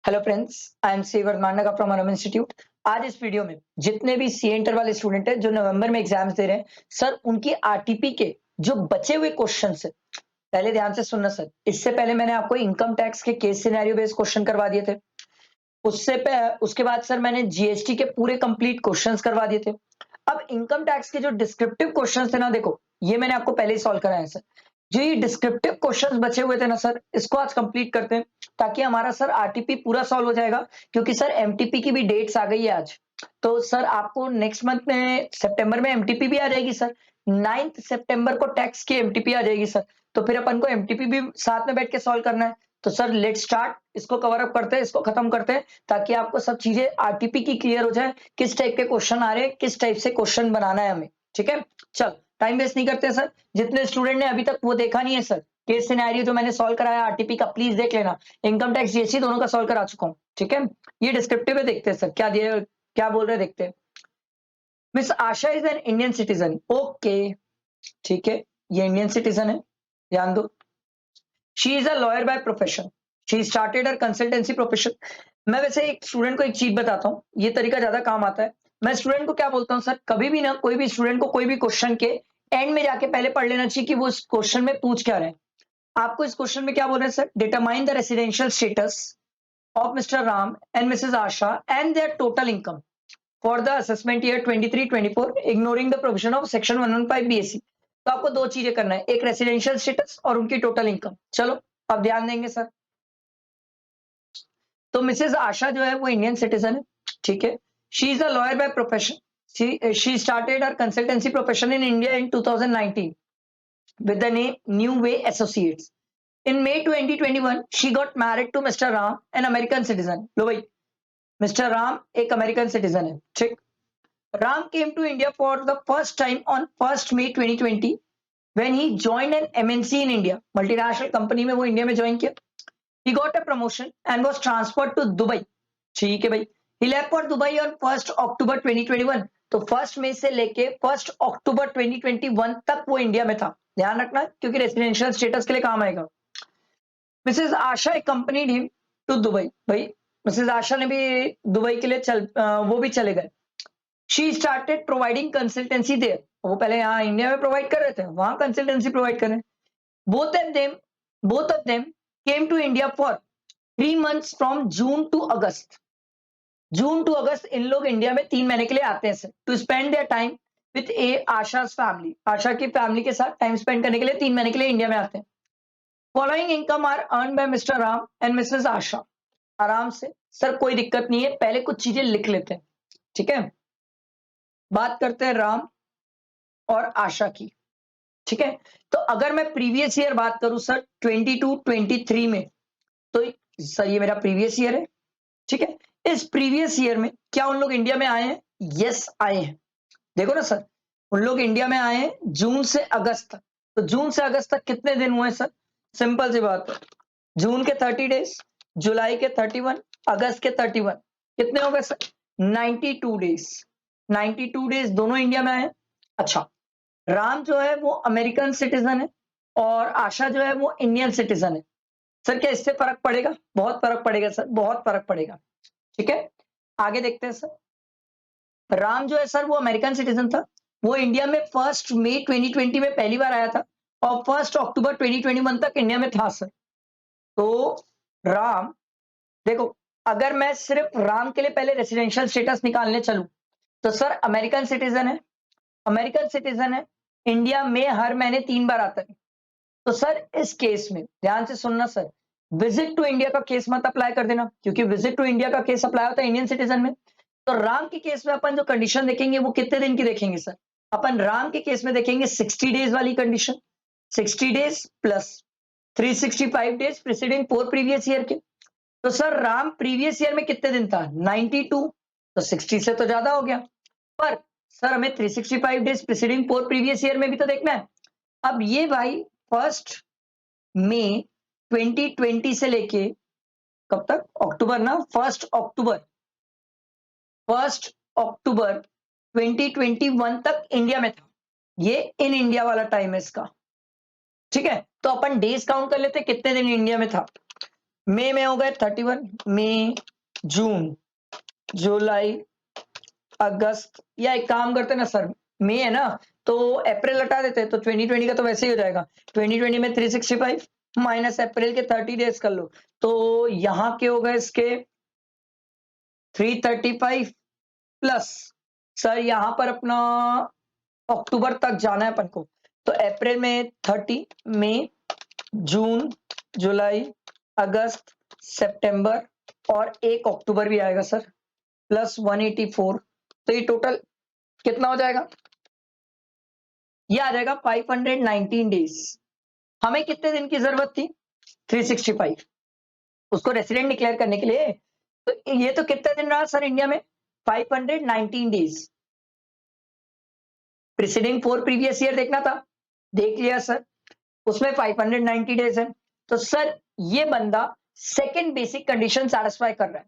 Hello friends, I am Sevar Mandka from Anam institute. आज इस video में जितने भी सी इंटर वाले स्टूडेंट हैं जो नवंबर में एग्जाम्स दे रहे हैं, सर उनकी आरटीपी के जो बचे हुए क्वेश्चंस है, पहले ध्यान से सुनना सर। इससे पहले मैंने आपको इनकम टैक्स के केस सिनेरियो बेस्ड क्वेश्चन करवा दिए थे। उसके बाद सर मैंने जीएसटी के पूरे कंप्लीट क्वेश्चंस करवा दिए थे। अब इनकम टैक्स के जो डिस्क्रिप्टिव क्वेश्चंस थे ना, देखो ये मैंने आपको पहले ही सॉल्व कराया है सर। जो ये डिस्क्रिप्टिव क्वेश्चंस बचे हुए थे ना सर, इसको आज कंप्लीट करते हैं ताकि हमारा सर आरटीपी पूरा सॉल्व हो जाएगा। क्योंकि सर एमटीपी की भी डेट्स आ गई है आज। तो सर आपको नेक्स्ट मंथ में सितंबर में एमटीपी भी आ जाएगी सर। 9 सितंबर को टैक्स की एमटीपी आ जाएगी सर। तो फिर अपन को एमटीपी भी साथ में बैठ के सॉल्व करना है। तो सर लेट स्टार्ट, इसको कवर अप करते हैं, इसको खत्म करते हैं ताकि आपको सब चीजें आरटीपी की क्लियर हो जाए। किस टाइप के क्वेश्चन आ रहे हैं, किस टाइप से क्वेश्चन बनाना है हमें। ठीक है, चल टाइम वेस्ट नहीं करते सर। जितने स्टूडेंट ने अभी तक वो देखा नहीं है सर, केस सिनेरियो जो मैंने सॉल्व कराया आरटीपी का, प्लीज देख लेना। इनकम टैक्स जीएसटी दोनों का सॉल्व करा चुका हूँ। ठीक है, ये डिस्क्रिप्टिव है, देखते हैं सर क्या दिए, क्या बोल रहे हैं, देखते हैं। Miss Asha is an Indian citizen. Okay, ठीक है, ये इंडियन सिटीजन है, ध्यान दो। She is a lawyer by profession. She started her consultancy profession. मैं वैसे एक स्टूडेंट को एक चीज बताता हूँ, ये तरीका ज्यादा काम आता है। मैं स्टूडेंट को क्या बोलता हूँ सर, कभी भी ना कोई भी स्टूडेंट को कोई भी क्वेश्चन के एंड में जाके पहले पढ़ लेना चाहिए कि वो इस क्वेश्चन में पूछ क्या रहे हैं। आपको इस क्वेश्चन में क्या बोल रहे हैं sir, determine the residential status of Mr Ram and Mrs Asha and their total income for the assessment year 23-24 ignoring the provision of section 115 BSC. तो आपको दो चीजें करना है, एक रेसिडेंशियल स्टेटस और उनकी टोटल इनकम। चलो अब ध्यान देंगे सर। तो मिसेस आशा जो है वो इंडियन सिटीजन है। ठीक है, she is a lawyer by profession. She started her consultancy profession in India in 2019 with the name New Way Associates. In May 2021, she got married to Mr. Ram, an American citizen. लो भाई, mister Ram एक American citizen है। ठीक, Ram came to India for the first time on 1st May 2020 when he joined an MNC in India. Multinational company में वो India में join किया। He got a promotion and was transferred to Dubai. ठीक है भाई, he left for Dubai on 1st October 2021. तो 1st मई से लेके 1st अक्टूबर 2021 तक वो इंडिया में था। ध्यान रखना क्योंकि रेसिडेंशियल स्टेटस के लिए काम आएगा। Mrs Asha accompanied him to Dubai. भाई मिसेस आशा ने भी दुबई के लिए वो भी चले गए। She started providing consultancy there. वो पहले यहाँ इंडिया में प्रोवाइड कर रहे थे, वहां कंसल्टेंसी प्रोवाइड कर रहे हैं। Both of them came to India for 3 months from June to August. June to August इन लोग इंडिया में 3 महीने के लिए आते हैं sir, to spend their time with a Asha's family. Asha की फैमिली के साथ टाइम स्पेंड करने के लिए 3 महीने के लिए इंडिया में आते हैं। Following income are earn by Mr Ram and Mrs Asha. आराम से सर, कोई दिक्कत नहीं है, पहले कुछ चीजें लिख लेते हैं। ठीक है, बात करते हैं राम और आशा की। ठीक है, तो अगर मैं प्रीवियस ईयर बात करूं सर 22-23 में, तो सर ये मेरा प्रीवियस ईयर है। ठीक है, इस प्रीवियस ईयर में क्या उन लोग इंडिया में आए हैं? यस आए हैं। देखो ना सर, उन लोग इंडिया में आए हैं जून से अगस्त तक। तो जून से अगस्त तक कितने दिन हुए सर? सिंपल सी बात है, जून के 30 डेज, जुलाई के 31, अगस्त के 31, कितने हो गए सर? 92 डेज। 92 डेज दोनों इंडिया में आए। अच्छा, राम जो है वो अमेरिकन सिटीजन है और आशा जो है वो इंडियन सिटीजन है। सर क्या इससे फर्क पड़ेगा? बहुत फर्क पड़ेगा सर, बहुत फर्क पड़ेगा। ठीक है, आगे देखते हैं सर। राम जो है सर वो अमेरिकन सिटीजन था। वो इंडिया में 1st मई 2020 में पहली बार आया था और 1st अक्टूबर 2021 तक इंडिया में था सर। तो राम, देखो अगर मैं सिर्फ राम के लिए पहले रेसिडेंशियल स्टेटस निकालने चलूं, तो सर अमेरिकन सिटीजन है। अमेरिकन सिटीजन है, इंडिया में हर महीने 3 बार आता है। तो सर इस केस में ध्यान से सुनना सर, विजिट टू इंडिया का केस मत अप्लाई कर देना, क्योंकि विजिट टू इंडिया का केस अप्लाई होता है इंडियन सिटीजन में। तो राम के केस में अपन जो कंडीशन देखेंगे वो कितने दिन की देखेंगे सर? अपन राम के केस में देखेंगे 60 डेज वाली condition. 60 days plus 365 days preceding 4 previous year के। तो सर राम प्रीवियस ईयर में कितने दिन था? 92। तो 60 से तो ज्यादा हो गया, पर सर हमें 365 डेज प्रीसीडिंग 4 प्रीवियस ईयर में भी तो देखना है। अब ये भाई 1st मई 2020 से लेके कब तक? अक्टूबर ना, 1 अक्टूबर 2021 तक इंडिया में था। ये इन इंडिया वाला टाइम है इसका। ठीक है, तो अपन डेज काउंट कर लेते कितने दिन इंडिया में था। मई में हो गए 31, मई, जून, जुलाई, अगस्त, या एक काम करते ना सर, मई है ना, तो अप्रैल हटा देते हैं, तो 2020 का तो वैसे ही हो जाएगा। 2020 में 365 माइनस अप्रैल के 30 डेज कर लो, तो यहाँ के हो गए इसके 335 प्लस सर यहाँ पर अपना अक्टूबर तक जाना है अपन को, तो अप्रैल में 30, मई, जून, जुलाई, अगस्त, सितंबर और 1 अक्टूबर भी आएगा सर, प्लस 184, तो ये टोटल कितना हो जाएगा? ये आ जाएगा 519 डेज। हमें कितने दिन की जरूरत थी? 365, उसको रेसिडेंट डिक्लेयर करने के लिए। तो ये तो कितने दिन रहा सर इंडिया में? 519 डेज। प्रीसीडिंग 4 प्रीवियस ईयर देखना था, देख लिया सर, उसमें 590 डेज है। तो सर ये बंदा सेकंड बेसिक कंडीशन सैटिस्फाई कर रहा है,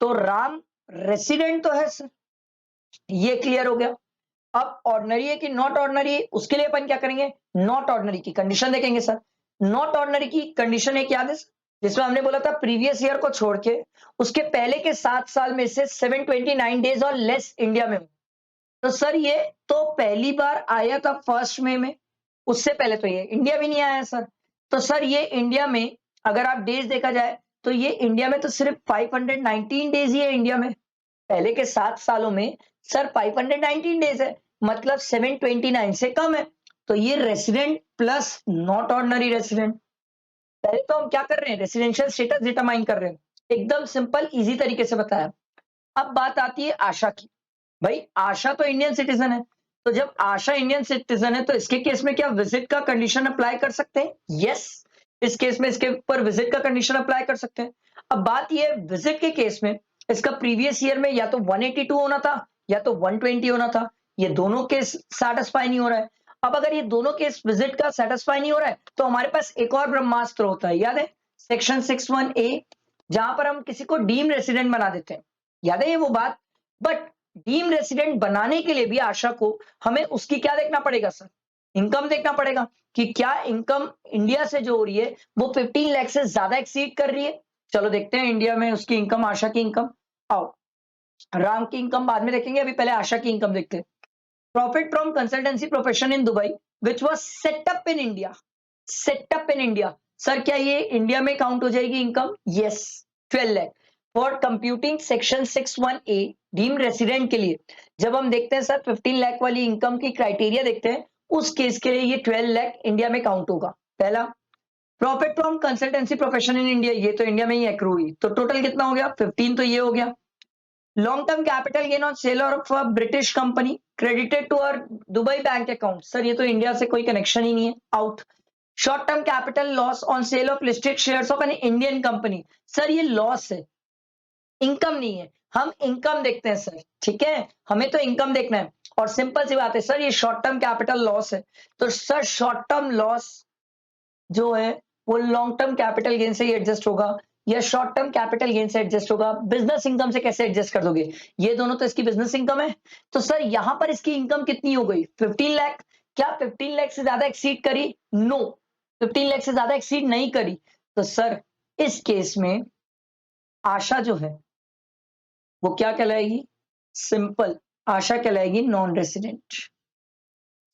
तो राम रेसिडेंट तो है सर, ये क्लियर हो गया। अब ऑर्डिनरी है कि नॉट ऑर्डिनरी है, उसके लिए अपन क्या करेंगे? नॉट ऑर्डिनरी की कंडीशन देखेंगे सर। नॉट ऑर्डिनरी की कंडीशन एक याद है, जिसमें हमने बोला था प्रीवियस ईयर को छोड़ के उसके पहले के 7 साल में से 729 डेज और लेस इंडिया में हो। तो सर ये तो पहली बार आया था 1 मई में, उससे पहले तो ये इंडिया भी नहीं आया सर। तो सर ये इंडिया में अगर आप डेज देखा जाए तो ये इंडिया में तो सिर्फ 519 डेज ही है इंडिया में, पहले के 7 सालों में सर 519 डेज है, मतलब 729 से कम है। तो ये resident plus not ordinary resident. पहले तो हम क्या कर रहे हैं? रेसिडेंशियल स्टेटस डिटरमाइन कर रहे हैं, एकदम सिंपल इजी तरीके से बताया। अब बात आती है आशा की। भाई आशा तो इंडियन सिटीजन है, तो जब आशा इंडियन सिटीजन है तो इसके केस में क्या विजिट का कंडीशन अप्लाई कर सकते हैं? यस, इस केस में इसके ऊपर विजिट का कंडीशन अप्लाई कर सकते हैं। अब बात यह है विजिट के केस में इसका प्रीवियस ईयर में या तो 182 होना था या तो 120 होना था, ये दोनों केस सेटिस्फाई नहीं हो रहा है। अब अगर ये दोनों केस विजिट का सेटिस्फाई नहीं हो रहा है तो हमारे पास एक और ब्रह्मास्त्र होता है, याद है? सेक्शन 61A, जहां पर हम किसी को डीम रेसिडेंट बना देते हैं, याद है ये वो बात? बट डीम रेसिडेंट बनाने के लिए भी आशा को हमें उसकी क्या देखना पड़ेगा सर? इनकम देखना पड़ेगा कि क्या इनकम इंडिया से जो हो रही है वो 15 लाख से ज्यादा एक्सीड कर रही है। चलो देखते हैं इंडिया में उसकी इनकम, आशा की इनकम। आओ, राम की इनकम बाद में देखेंगे, अभी पहले आशा की इनकम देखते हैं। Profit from consultancy profession in Dubai which was setup in India, setup in India. Sir क्या ये इंडिया में काउंट हो जाएगी income? Yes, 12 lakh for computing section 61A deemed resident के लिए। जब हम देखते हैं सर 15 लाख वाली इनकम की क्राइटेरिया देखते हैं, उस केस के लिए ये 12 लाख इंडिया में काउंट होगा। पहला, profit from consultancy profession in India, ये तो इंडिया में ही एक्रू हुई, तो टोटल कितना हो गया? 15, तो ये हो गया। Long term capital gain on sale of a British company credited to our Dubai bank account, sir ये तो इंडिया से कोई कनेक्शन ही नहीं है, out. Short term capital loss on sale of listed shares of an Indian company, sir ये loss है, income नहीं है। हम इनकम देखते हैं सर, ठीक है, हमें तो इनकम देखना है। और सिंपल सी बात है सर, ये शॉर्ट टर्म कैपिटल लॉस है, तो सर शॉर्ट टर्म लॉस जो है वो लॉन्ग टर्म कैपिटल गेन से ही एडजस्ट होगा या शॉर्ट टर्म कैपिटल गेन से एडजस्ट होगा। बिजनेस इनकम से कैसे एडजस्ट कर दोगे? ये दोनों तो इसकी बिजनेस इनकम है। तो सर यहां पर इसकी इनकम कितनी हो गई? 15 लाख। क्या 15 लाख से ज्यादा एक्सीड करी? नो, 15 लाख से ज्यादा एक्सीड नहीं करी। तो सर इस केस में आशा जो है वो क्या कहलाएगी? सिंपल, आशा कहलाएगी नॉन रेसिडेंट।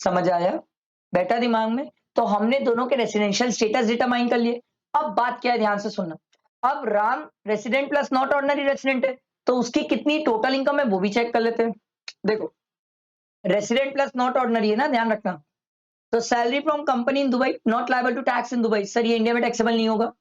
समझ आया? बैठा दिमाग में? तो हमने दोनों के रेसिडेंशियल स्टेटस डिटरमाइन कर लिए। अब बात क्या है, ध्यान से सुनना। अब Ram resident plus not ordinary resident है, तो उसकी कितनी टोटल इनकम है वो भी चेक कर लेते हैं। देखो, रेसिडेंट प्लस नॉट ऑर्डिनरी है ना, ध्यान रखना। तो salary from company in Dubai not liable to tax in Dubai, sir ये इंडिया में टैक्सेबल नहीं होगा,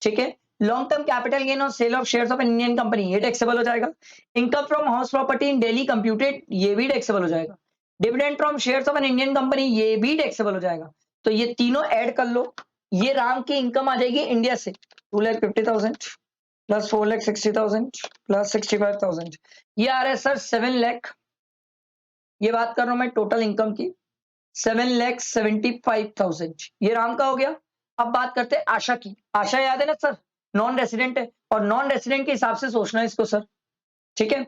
ठीक है। लॉन्ग टर्म कैपिटल गेन और sale of shares of an Indian company, ये टैक्सेबल हो जाएगा। Income from house property in Delhi computed, ये भी टैक्सेबल हो जाएगा। Dividend from shares of an Indian company, ये भी टैक्सेबल हो जाएगा। तो ये तीनों ऐड कर लो, ये राम की इनकम आ जाएगी इंडिया से 2,50,000 प्लस 4,60,000 प्लस 65,000, ये आ रहा है सर 7 लाख। ये बात कर रहा हूं मैं टोटल इनकम की, 7,75,000, ये राम का हो गया। अब बात करते हैं आशा की। आशा याद है ना सर, नॉन रेसिडेंट है, और नॉन रेसिडेंट के हिसाब से सोचना है इसको सर, ठीक है।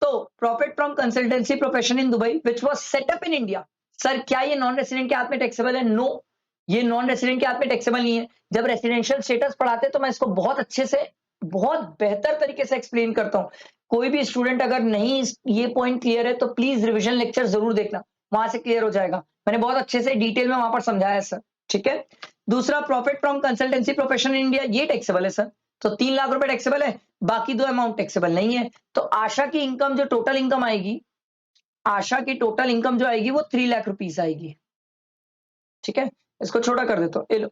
तो profit from consultancy profession in Dubai which was setup in India, sir क्या ये नॉन रेसिडेंट के हाथ में टैक्सेबल है? नो, ये नॉन रेसिडेंट के हाथ में टैक्सेबल नहीं है। जब रेसिडेंशियल स्टेटस पढ़ाते हैं तो मैं इसको बहुत अच्छे से, बहुत बेहतर तरीके से एक्सप्लेन करता हूँ। कोई भी स्टूडेंट अगर नहीं ये पॉइंट क्लियर है तो प्लीज रिविजन लेक्चर जरूर देखना, वहां से क्लियर हो जाएगा। मैंने बहुत अच्छे से डिटेल में वहां पर समझाया है सर, ठीक है। दूसरा, profit from consultancy profession in India, ये टैक्सेबल है सर। तो 3 लाख रुपए टैक्सेबल है, बाकी 2 अमाउंट टैक्सेबल नहीं है। तो आशा की इनकम, जो टोटल इनकम आएगी, आशा की टोटल इनकम जो आएगी वो 3 लाख रुपीस आएगी, ठीक है। इसको छोटा कर देता हूँ, ये लो।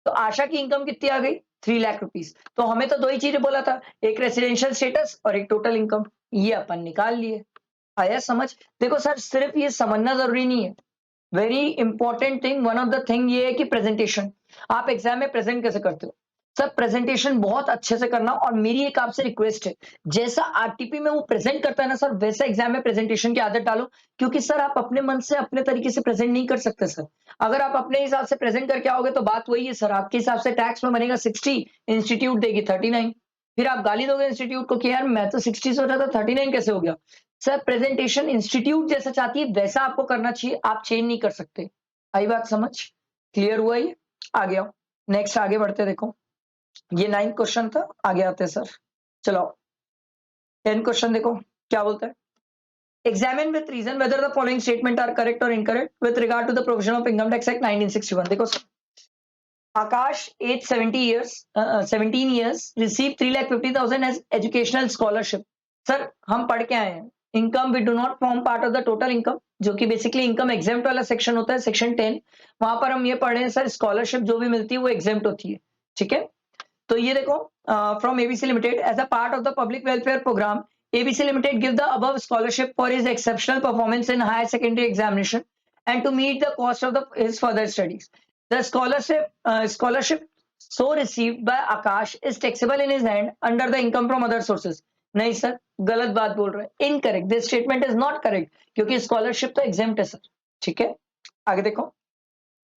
तो आशा की इनकम कितनी आ गई? 3 लाख रुपीस। तो हमें तो 2 ही चीजें बोला था, एक रेसिडेंशियल स्टेटस और एक टोटल इनकम, ये अपन निकाल लिए। आया समझ? देखो सर, सिर्फ ये समझना जरूरी नहीं है, very important thing, one of the thing ये है कि प्रेजेंटेशन, आप एग्जाम में प्रेजेंट कैसे करते हो। सर प्रेजेंटेशन बहुत अच्छे से करना, और मेरी एक आपसे रिक्वेस्ट है, जैसा आरटीपी में वो प्रेजेंट करता है ना सर, वैसा एग्जाम में प्रेजेंटेशन की आदत डालो। क्योंकि सर आप अपने मन से अपने तरीके से प्रेजेंट नहीं कर सकते सर। अगर आप अपने हिसाब से प्रेजेंट करके आओगे तो बात वही है सर, आपके हिसाब से टैक्स में बनेगा 60, इंस्टीट्यूट देगी 39, फिर आप गाली दोगे इंस्टीट्यूट को कि यार मैं तो 60 सोचा था 39 कैसे हो गया। सर प्रेजेंटेशन इंस्टीट्यूट जैसा चाहती है वैसा आपको करना चाहिए, आप चेंज नहीं कर सकते। आई बात समझ? क्लियर हुआ ये? आगे आओ, नेक्स्ट आगे बढ़ते, देखो ये 9th क्वेश्चन था, आगे आते सर। चलो 10th क्वेश्चन देखो क्या बोलता है। Examine with reason whether the following statement are correct और incorrect with regard to the provision of income tax act 1961। देखो sir, Akash age 17 years receive 3,50,000 as educational scholarship. Sir हम पढ़ के आए हैं, income we do not form part of the total income, जो कि basically income exempt वाला section होता है, सेक्शन 10। वहां पर हम ये पढ़ रहे हैं सर, स्कॉलरशिप जो भी मिलती है वो एग्जेम्प्ट होती है, ठीक है। तो ये देखो, from ABC limited as a part of the public welfare programme, ABC limited give the above scholarship for his exceptional performance in higher secondary examination and to meet the cost of the his further studies. The scholarship so received by Akash is taxable in his hand under the income from other sources। नहीं sir, गलत बात बोल रहे हैं, incorrect, this statement is not correct, क्योंकि scholarship तो exempt है sir, ठीक है। आगे देखो,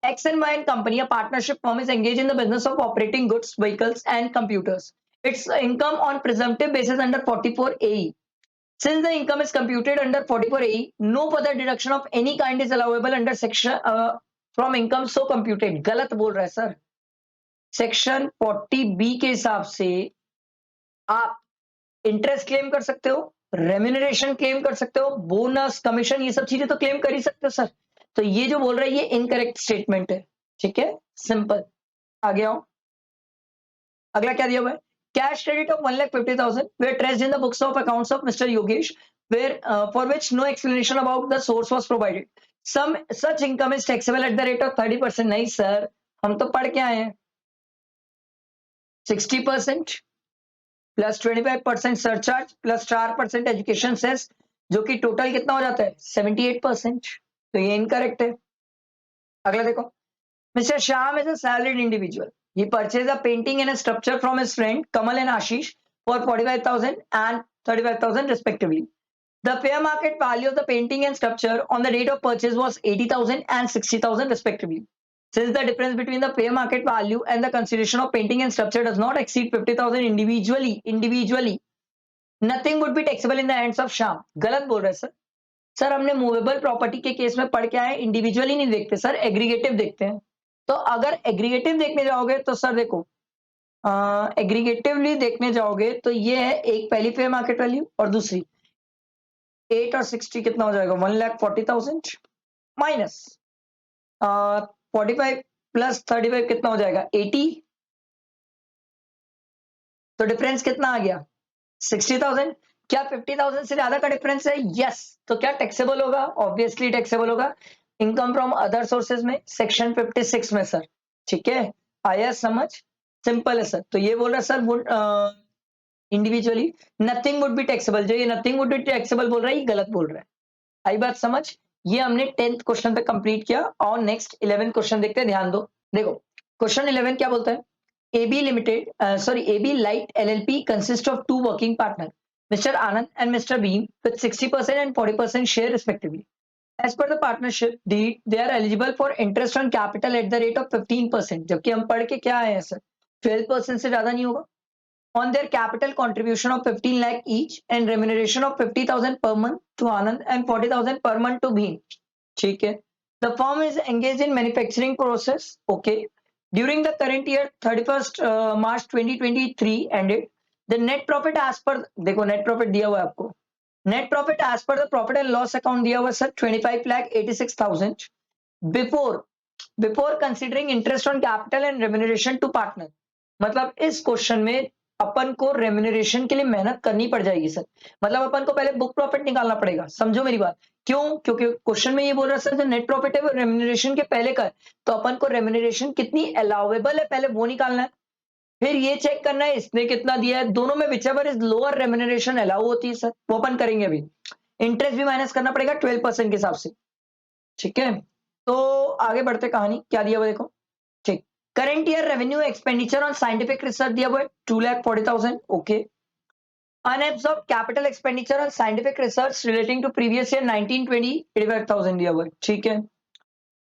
X and Y and company, a partnership firm, is engaged in the business of operating goods, vehicles, and computers. Its income on presumptive basis under 44AE. Since the income is computed under 44AE, no further deduction of any kind is allowable under section from income so computed। गलत बोल रहा है sir, section 40B के हिसाब से आप interest claim कर सकते हो, रेम्यूनरेशन क्लेम कर सकते हो, बोनस, कमीशन, ये सब चीजें तो क्लेम कर ही सकते हो सर। तो ये जो बोल रहा है ये इनकरेक्ट स्टेटमेंट है, ठीक है, सिंपल। आगे आओ, अगला क्या दिया हुआ है, cash credit of 1,50,000 were traced in the books of accounts of mister Yogesh were for which no explanation about the source was provided, some such income is taxable at the rate of 30%। नहीं sir, हम तो पढ़ के आए हैं 60% plus 25% surcharge plus 4% education cess, जो कि total कितना हो जाता है 78%। तो ये इनकरेक्ट है। अगला देखो, Mr. Sham is a salaried individual. He purchased a painting and a sculpture from his friend Kamal and Ashish for 45,000 and 35,000 respectively. The fair market value of the painting and sculpture on the date of purchase was 80,000 and 60,000 respectively. Since the difference between the fair market value and the consideration of painting and sculpture does not exceed 50,000 individually, nothing would be taxable in the hands of Sham। गलत बोल रहे हैं sir. Sir हमने movable property के case में पढ़ के आए, इंडिविजुअली नहीं देखते सर, एग्रीगेटिव देखते हैं। तो अगर एग्रीगेटिव देखने जाओगे तो सर देखो, एग्रीगेटिवली देखने जाओगे तो ये है, एक पहली फेयर मार्केट वैल्यू और दूसरी 8 और 60 कितना हो जाएगा 1,40,000 माइनस 45 प्लस 35 कितना हो जाएगा 80। तो डिफरेंस कितना आ गया 60,000। क्या 50,000 से ज्यादा का डिफरेंस है? यस। तो क्या टैक्सेबल होगा? ऑब्वियसली टैक्सेबल होगा, इनकम फ्रॉम अदर सोर्सेज में, सेक्शन 56 में सर, ठीक है। आया समझ? सिंपल है सर। तो ये बोल रहा है sir individually nothing would be taxable, जो ये नथिंग वुड बी टैक्सेबल बोल रहा है ये गलत बोल रहा है। आई बात समझ? ये हमने 10th क्वेश्चन पे कंप्लीट किया, और नेक्स्ट 11th क्वेश्चन देखते हैं, ध्यान दो। देखो क्वेश्चन 11 क्या बोलता है, AB Light LLP consists of two working partners, Mr. Anand and Mr. Beam, with 60% and 40% share respectively. As per the partnership deed, they are eligible for interest on capital at the rate of 15%, जबकि हम पढ़ के क्या आए हैं sir 12% से ज्यादा नहीं होगा, on their capital contribution of 15 lakh each and remuneration of 50,000 per month to Anand and 40,000 per month to Beam। ठीक है, The firm is engaged in manufacturing process. Okay. During the current year 31st March 2023 ended, the net profit as per, देखो net profit दिया हुआ है आपको, net profit as per the profit and loss account दिया हुआ है sir 25,86,000 before considering interest on capital and remuneration to partner. मतलब इस क्वेश्चन में अपन को रेम्यूनरेशन के लिए मेहनत करनी पड़ जाएगी सर। मतलब अपन को पहले बुक प्रॉफिट निकालना पड़ेगा, समझो मेरी बात। क्यों? क्योंकि क्वेश्चन में ये बोल रहा है सर जो नेट प्रॉफिट है वो रेम्यूनरेशन के पहले का है, तो अपन को रेम्यूनरेशन कितनी अलाउेबल है पहले वो निकालना है, फिर ये चेक करना है इसने कितना दिया है, दोनों में whichever is lower remuneration allow होती है सर, वो अपन करेंगे अभी। इंटरेस्ट भी माइनस करना पड़ेगा 12% के हिसाब से, ठीक है। तो आगे बढ़ते कहानी, क्या दिया हुआ देखो, ठीक। Current year revenue expenditure on scientific research दिया हुआ है 2,40,000, okay. Unabsorbed capital expenditure on scientific research relating to previous year 1920 85,000 दिया हुआ है, ठीक है।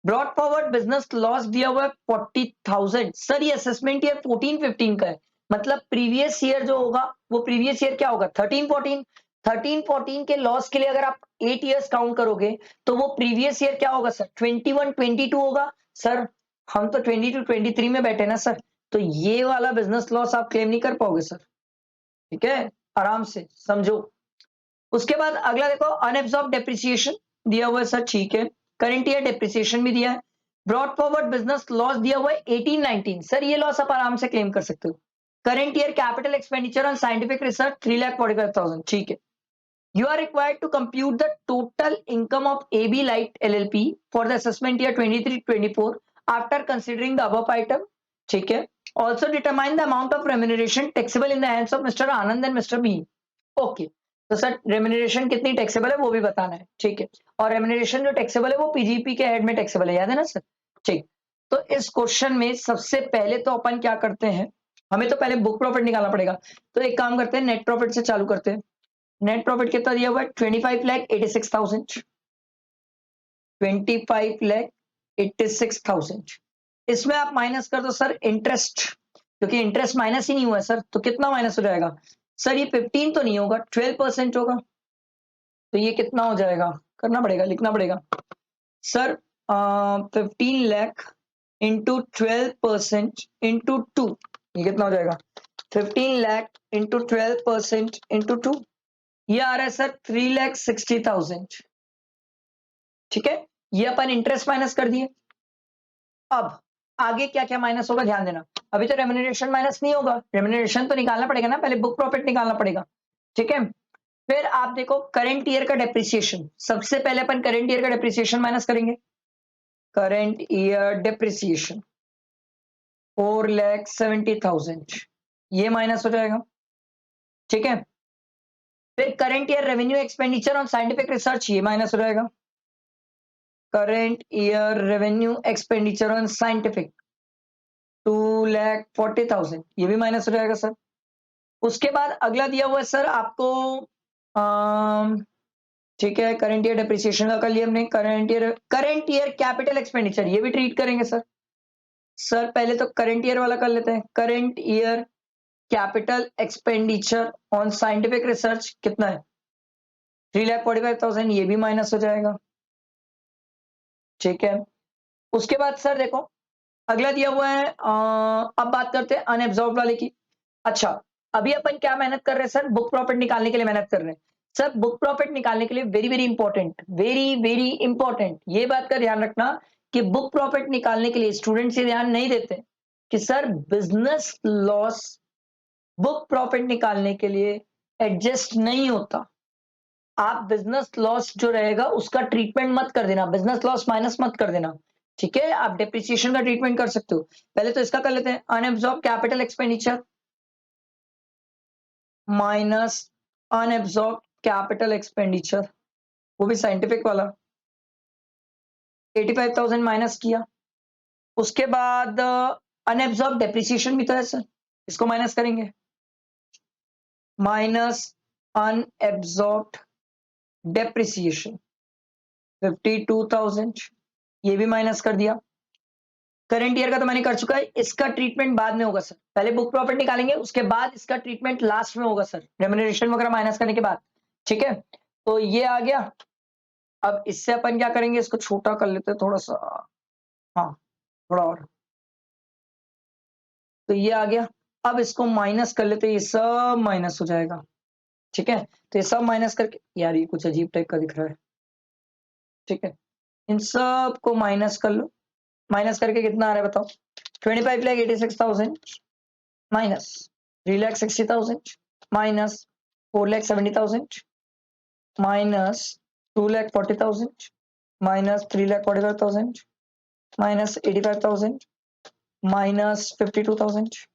ब्रॉड फॉरवर्ड बिजनेस लॉस दिया हुआ है 40,000। सर ये असेसमेंट ईयर 14-15 का है, मतलब प्रीवियस ईयर जो होगा वो प्रीवियस ईयर क्या होगा 13-14, 13-14 के लॉस के लिए अगर आप 8 इयर्स काउंट करोगे तो वो प्रीवियस ईयर क्या होगा सर 21-22 होगा। सर हम तो 22-23 में बैठे ना सर, तो ये वाला बिजनेस लॉस आप क्लेम नहीं कर पाओगे सर, ठीक है, आराम से समझो। उसके बाद अगला देखो, अनएब्सॉर्ब डेप्रिसिएशन दिया हुआ है सर, ठीक है। करंट ईयर डेप्रिसिएशन भी दिया है। ब्रॉड फॉरवर्ड बिजनेस लॉस दिया हुआ है 18-19, सर ये लॉस आप आराम से क्लेम कर सकते हो। Current year capital expenditure on scientific research 3,45,000, ठीक है। You are required to compute the total income of AB Light LLP for the assessment year 23-24 after considering the above item, ठीक है। Also determine the amount of remuneration taxable in the hands of Mr. Anand and Mr. B. Okay. तो sir remuneration कितनी taxable है वो भी बताना है, ठीक है। और रेम्यूनरेशन जो टैक्सेबल है वो पीजीपी के हेड में टैक्सेबल है, याद है ना सर, ठीक। तो इस क्वेश्चन में सबसे पहले तो अपन क्या करते हैं, हमें तो पहले बुक प्रॉफिट निकालना पड़ेगा। तो एक काम करते हैं, नेट प्रॉफिट से चालू करते हैं। नेट प्रॉफिट कितना दिया हुआ है 25,86,000, 25,86,000। इसमें आप माइनस कर दो सर इंटरेस्ट, क्योंकि इंटरेस्ट माइनस ही नहीं हुआ है सर, तो कितना माइनस हो जाएगा सर, ये 15 तो नहीं होगा 12% होगा, तो ये कितना हो जाएगा, करना पड़ेगा, लिखना पड़ेगा सर 15 लाख इंटू 12% इंटू 2, ये कितना हो जाएगा 15 लाख इंटू 12% इंटू 2, ये आ रहा है सर 3,60,000, ठीक है। ये अपन इंटरेस्ट माइनस कर दिए। अब आगे क्या क्या माइनस होगा ध्यान देना, अभी तो रेम्यूनरेशन माइनस नहीं होगा, रेम्यूनरेशन तो निकालना पड़ेगा ना, पहले बुक प्रॉफिट निकालना पड़ेगा, ठीक है। फिर आप देखो करंट ईयर का डेप्रिसिएशन, सबसे पहले अपन करंट ईयर का डेप्रिसिएशन माइनस करेंगे। करंट ईयर डेप्रिसिएशन 4,70,000, ये माइनस हो जाएगा, ठीक है। फिर current year revenue expenditure on scientific research, ये माइनस हो जाएगा। Current year revenue expenditure on scientific 2,40,000, ये भी माइनस हो जाएगा सर। उसके बाद अगला दिया हुआ है सर आपको, ठीक है, करंट ईयर डेप्रिसिएशन का कर लिया हमने। करंट ईयर कैपिटल एक्सपेंडिचर, ये भी ट्रीट करेंगे सर। सर पहले तो करंट ईयर वाला कर लेते हैं। Current year capital expenditure on scientific research कितना है 3,45,000, ये भी माइनस हो जाएगा, ठीक है। उसके बाद सर देखो अगला दिया हुआ है, अब बात करते हैं अनएब्सॉर्ब वाले की। अच्छा, अभी अपन क्या मेहनत कर रहे हैं सर, बुक प्रॉफिट निकालने के लिए मेहनत कर रहे हैं सर। बुक प्रॉफिट निकालने के लिए very very important, very very important, ये बात का ध्यान रखना कि बुक प्रॉफिट निकालने के लिए स्टूडेंट्स ये ध्यान नहीं देते कि sir business loss book profit निकालने के लिए एडजस्ट नहीं होता। आप बिजनेस लॉस जो रहेगा उसका ट्रीटमेंट मत कर देना, बिजनेस लॉस माइनस मत कर देना, ठीक है। आप डेप्रिसिएशन का ट्रीटमेंट कर सकते हो। पहले तो इसका कर लेते हैं, unabsorbed capital expenditure minus unabsorbed capital expenditure, वो भी साइंटिफिक वाला 85,000 माइनस किया। उसके बाद अनएब्सॉर्ब डेप्रिसिएशन भी तो है सर, इसको माइनस करेंगे, माइनस अनएब्सॉर्ब डेप्रिसिएशन 52,000, ये भी माइनस कर दिया। करंट ईयर का तो मैंने कर चुका है, इसका ट्रीटमेंट बाद में होगा सर, पहले बुक प्रॉफिट निकालेंगे उसके बाद इसका ट्रीटमेंट लास्ट में होगा सर, रेम्यूनरेशन वगैरह माइनस करने के बाद, ठीक है। तो ये आ गया। अब इससे अपन क्या करेंगे, इसको छोटा कर लेते हैं थोड़ा सा, हाँ थोड़ा और, तो ये आ गया। अब इसको माइनस कर लेते हैं, ये सब माइनस हो जाएगा, ठीक है। तो ये सब माइनस करके, यार ये कुछ अजीब टाइप का दिख रहा है, ठीक है, इन सब को माइनस कर लो। माइनस करके कितना आ रहा है बताओ, 25,86,000 minus 3,60,000 minus 4,70,000 minus 2,40,000 minus 3,45,000 minus 85,000 minus 52,000।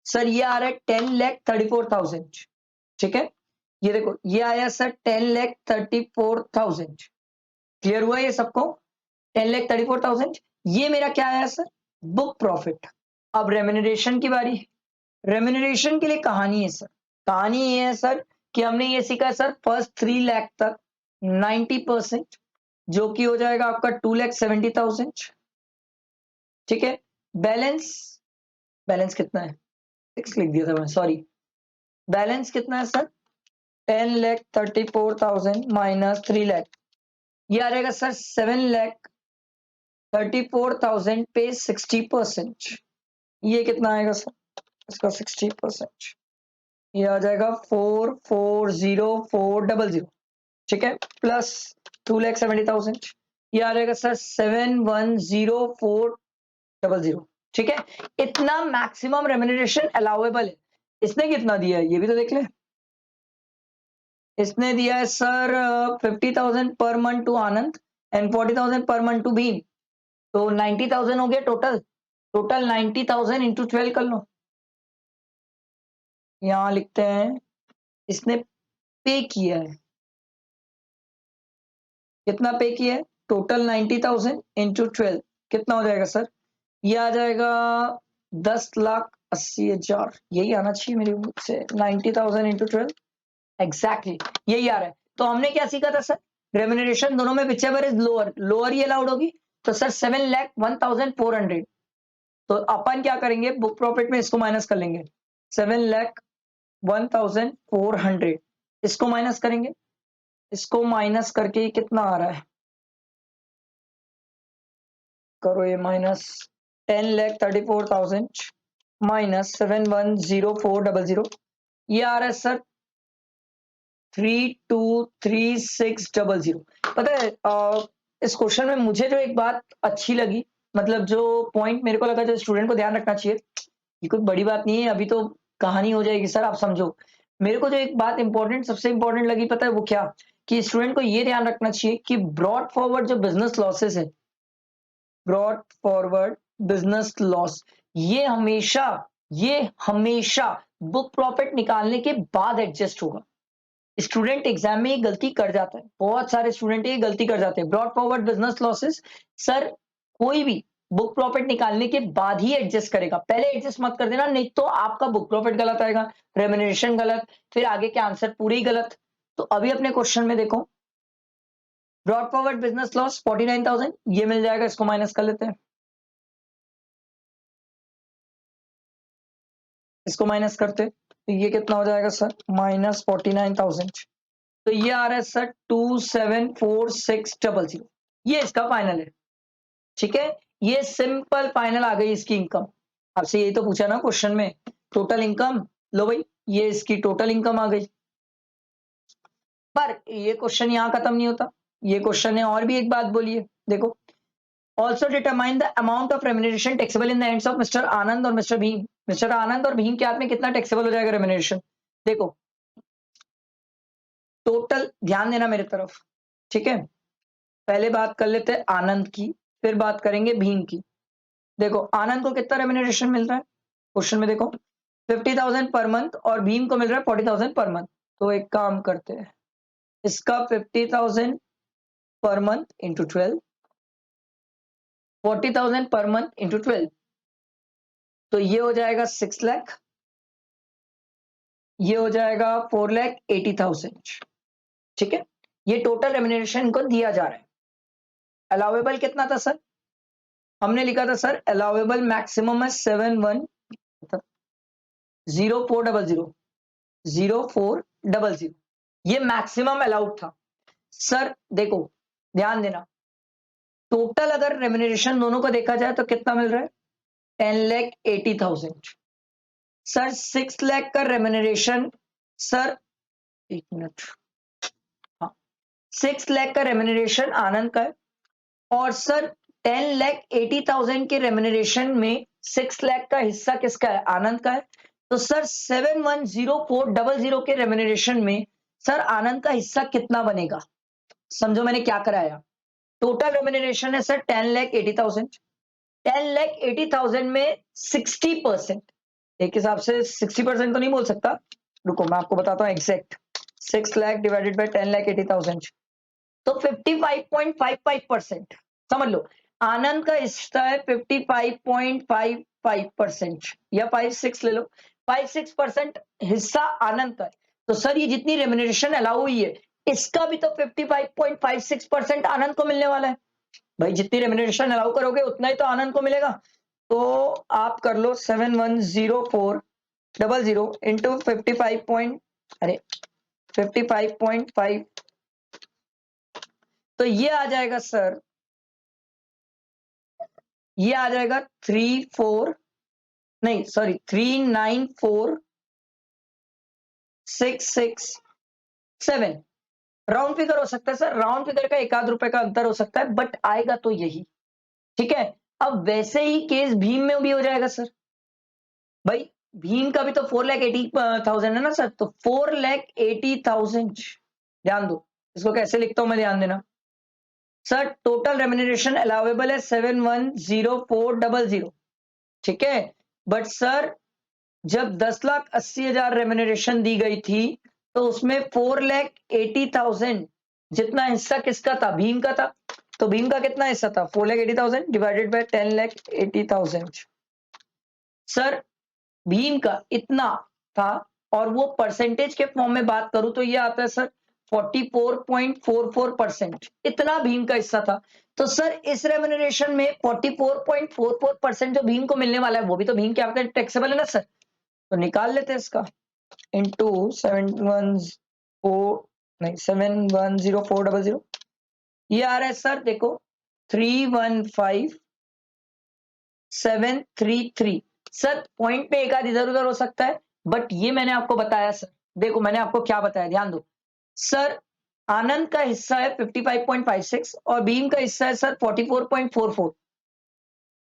Sir ये आ रहा है 10,34,000, ठीक है। ये देखो ये आया सर 10,34,000, क्लियर हुआ ये सबको, 10,34,000। ये मेरा क्या आया सर, बुक प्रॉफिट। अब रेम्यूनरेशन की बारी। रेम्यूनरेशन के लिए कहानी है सर, कहानी ये है सर कि हमने ये सीखा सर फर्स्ट 3 लाख तक 90%, जो कि हो जाएगा आपका 2,70,000, ठीक है। बैलेंस, बैलेंस कितना है, 6 लिख दिया था मैं, सॉरी। बैलेंस कितना है सर, 10,34,000 माइनस 3 लाख, ये आ जाएगा सर 7,34,000 पे 60%। ये कितना आएगा सर, इसका 60%, ये आ जाएगा 4,40,400, ठीक है, प्लस 2,70,000, ये आ जाएगा सर 7,10,400, ठीक है। इतना मैक्सिमम रेम्यूनरेशन अलाउेबल है। इसने कितना दिया है ये भी तो देख ले। इसने दिया है sir 50,000 per month to Anand and 40,000 per month to Bhim, तो 90,000 हो गया टोटल। टोटल 90,000 इंटू 12 कर लो, यहां लिखते हैं इसने पे किया है, कितना पे किया है, टोटल 90,000 इंटू 12 कितना हो जाएगा सर, ये आ जाएगा 10,80,000, यही आना चाहिए मेरी बुक से, 90,000 इंटू 12 एग्जैक्टली यही आ रहा है। तो हमने क्या सीखा था सर, रेम्यूनरेशन दोनों में which ever is lower, lower he allowed होगी। तो सर 7,01,400, तो अपन क्या करेंगे बुक प्रॉफिट में इसको माइनस कर लेंगे, 7,01,400 इसको माइनस करेंगे, इसको माइनस करके कितना आ रहा है, करो ये माइनस 10,34,000 माइनस 7,104,000, ये आ रहा है सर 323600। पता है इस क्वेश्चन में मुझे जो एक बात अच्छी लगी, मतलब जो पॉइंट मेरे को लगा जो स्टूडेंट को ध्यान रखना चाहिए, ये कोई बड़ी बात नहीं है, अभी तो कहानी हो जाएगी सर, आप समझो। मेरे को जो एक बात इंपॉर्टेंट, सबसे इंपॉर्टेंट लगी पता है वो क्या, कि स्टूडेंट को ये ध्यान रखना चाहिए कि ब्रॉड फॉरवर्ड जो बिजनेस लॉसेस है, ब्रॉड फॉरवर्ड बिजनेस लॉस, ये हमेशा बुक प्रॉफिट निकालने के बाद एडजस्ट होगा। स्टूडेंट एग्जाम में ये गलती कर जाता है, बहुत सारे स्टूडेंट ये गलती कर जाते हैं, brought forward business losses sir कोई भी बुक प्रॉफिट निकालने के बाद ही एडजस्ट करेगा, पहले एडजस्ट मत कर देना, नहीं तो आपका बुक प्रॉफिट गलत आएगा, रेम्यूनरेशन गलत, फिर आगे के आंसर पूरे ही गलत। तो अभी अपने क्वेश्चन में देखो, ब्रॉड फॉरवर्ड बिजनेस लॉस 49,000 ये मिल जाएगा, इसको माइनस कर लेते हैं, इसको माइनस करते तो ये कितना हो जाएगा सर, माइनस 49,000, तो ये आ रहा है सर 274600, ये इसका फाइनल है, ठीक है। ये सिंपल फाइनल आ गई इसकी इनकम। आपसे यही तो पूछा ना क्वेश्चन में, टोटल इनकम, लो भाई ये इसकी टोटल इनकम आ गई। पर ये क्वेश्चन यहां खत्म नहीं होता, ये क्वेश्चन ने और भी एक बात बोली है, देखो, also determine the amount of remuneration taxable in the hands of Mr Anand और मिस्टर भीम। मिस्टर आनंद और भीम के हाथ में कितना टैक्सेबल हो जाएगा रेम्यूनरेशन, देखो टोटल, ध्यान देना मेरे तरफ, ठीक है। पहले बात कर लेते हैं आनंद की, फिर बात करेंगे भीम की। देखो आनंद को कितना रेम्यूनरेशन मिल रहा है, क्वेश्चन में देखो 50,000 पर मंथ, और भीम को मिल रहा है 40,000 पर मंथ। तो एक काम करते हैं, इसका 50,000 per month into 12, 40,000 per month into 12, तो ये हो जाएगा 6 लाख, ये हो जाएगा 4,80,000, ठीक है। ये टोटल रेम्यूनरेशन इनको दिया जा रहा है। अलाउेबल कितना था सर, हमने लिखा था सर अलाउेबल मैक्सिमम है 7,104,000, 0400, ये मैक्सिमम अलाउड था। सर देखो, ध्यान देना, टोटल अगर रेम्यूनरेशन दोनों को देखा जाए तो कितना मिल रहा है? 10,80,000। सर 6 लाख का रेम्यूनरेशन, सर एक मिनट, हाँ, 6 लाख का रेम्यूनरेशन आनंद का है, और सर 10,80,000 के रेम्यूनरेशन में 6 लाख का हिस्सा किसका है? आनंद का है। तो सर 7,104,000 के रेम्यूनरेशन में सर आनंद का हिस्सा कितना बनेगा? समझो मैंने क्या कराया। टोटल रेम्यूनरेशन है सर 10,80,000। 10,80,000 में 60%, एक हिसाब से 60% तो नहीं बोल सकता, रुको मैं आपको बताता हूँ एग्जैक्ट। 6 लाख डिवाइडेड बाय 10,80,000, तो 55.55%। समझ लो, आनंद का हिस्सा है 55.55% या 56 ले लो, 56% हिस्सा आनंद का है। तो सर ये जितनी रेम्यूनरेशन अलाउ हुई है, इसका भी तो 55.56% आनंद को मिलने वाला है। भाई जितनी रेम्यूनरेशन अलाउ करोगे उतना ही तो आनंद को मिलेगा। तो आप कर लो 7,104,000 इंटू 55.5, तो ये आ जाएगा सर, ये आ जाएगा 3,9,4,6,6,7। राउंड फिगर हो सकता है सर, राउंड फिगर का 1 आध रुपए का अंतर हो सकता है, बट आएगा तो यही। ठीक है, अब वैसे ही केस भीम में भी हो जाएगा सर। भाई भीम का भी तो 4,80,000 है ना सर, तो 4,80,000, ध्यान दो इसको कैसे लिखता हूं मैं, ध्यान देना सर। टोटल रेम्यूनरेशन अलाउेबल है 7,104,000, ठीक है। बट सर जब 10,80,000 रेम्यूनरेशन दी गई थी, तो उसमें 4,80,000 जितना हिस्सा किसका था? भीम का था। तो भीम का कितना हिस्सा था? 4,80,000 डिवाइडेड बाय 10,80,000। सर भीम का इतना था, और वो परसेंटेज के फॉर्म में बात करूं तो ये आता है सर 44.44%, इतना भीम का हिस्सा था। तो सर इस रेम्यूनरेशन में 44.44% जो भीम को मिलने वाला है, वो भी तो भीम के आपका टैक्सेबल है ना सर। तो निकाल लेते हैं इसका, इंटू 7,104,000, ये आ रहा है सर देखो 315,733। सर पॉइंट पे एक आध इधर उधर हो सकता है, बट ये मैंने आपको बताया सर। देखो मैंने आपको क्या बताया, ध्यान दो सर। आनंद का हिस्सा है 55.56 और भीम का हिस्सा है सर 44.44।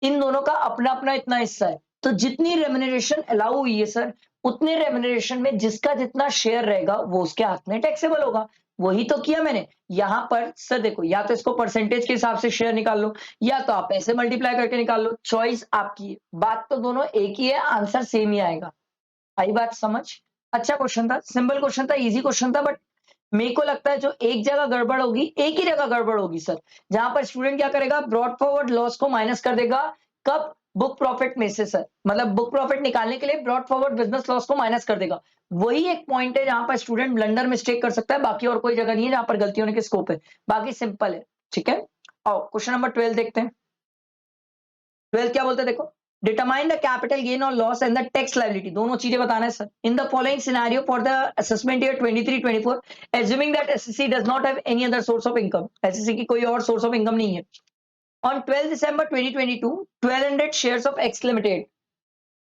इन दोनों का अपना अपना इतना हिस्सा है। तो जितनी रेम्यूनरेशन अलाउ हुई है सर, उतने रेम्यूनरेशन में जिसका जितना शेयर रहेगा वो उसके हाथ में टैक्सेबल होगा। वही तो किया मैंने यहां पर सर। देखो या तो इसको परसेंटेज के हिसाब से शेयर निकाल लो, या तो आप ऐसे मल्टीप्लाई करके निकाल लो, चॉइस आपकी है। बात तो दोनों एक ही है, आंसर सेम ही आएगा। आई बात समझ? अच्छा क्वेश्चन था, सिंपल क्वेश्चन था, इजी क्वेश्चन था, बट मेरे को लगता है जो एक जगह गड़बड़ होगी, एक ही जगह गड़बड़ होगी सर, जहां पर स्टूडेंट क्या करेगा, ब्रॉड फॉरवर्ड लॉस को माइनस कर देगा। कब? बुक प्रॉफिट में से सर, मतलब बुक प्रॉफिट निकालने के लिए ब्रॉड फॉरवर्ड बिजनेस लॉस को माइनस कर देगा। वही एक पॉइंट है जहां पर स्टूडेंट ब्लंडर मिस्टेक कर सकता है, बाकी और कोई जगह नहीं है जहां पर गलती होने के स्कोप है। बाकी सिंपल है, ठीक है। आओ क्वेश्चन नंबर 12 देखते हैं। 12 क्या बोलते हैं देखो, डिटरमाइन द कैपिटल गेन और loss and the tax liability, दोनों चीजें बताना है sir. In the following scenario for the assessment year 23-24, assuming that SSC does not have any other source of income, SSC की कोई और सोर्स ऑफ इनकम नहीं है। On 12 December 2022, 1,200 shares of X Limited,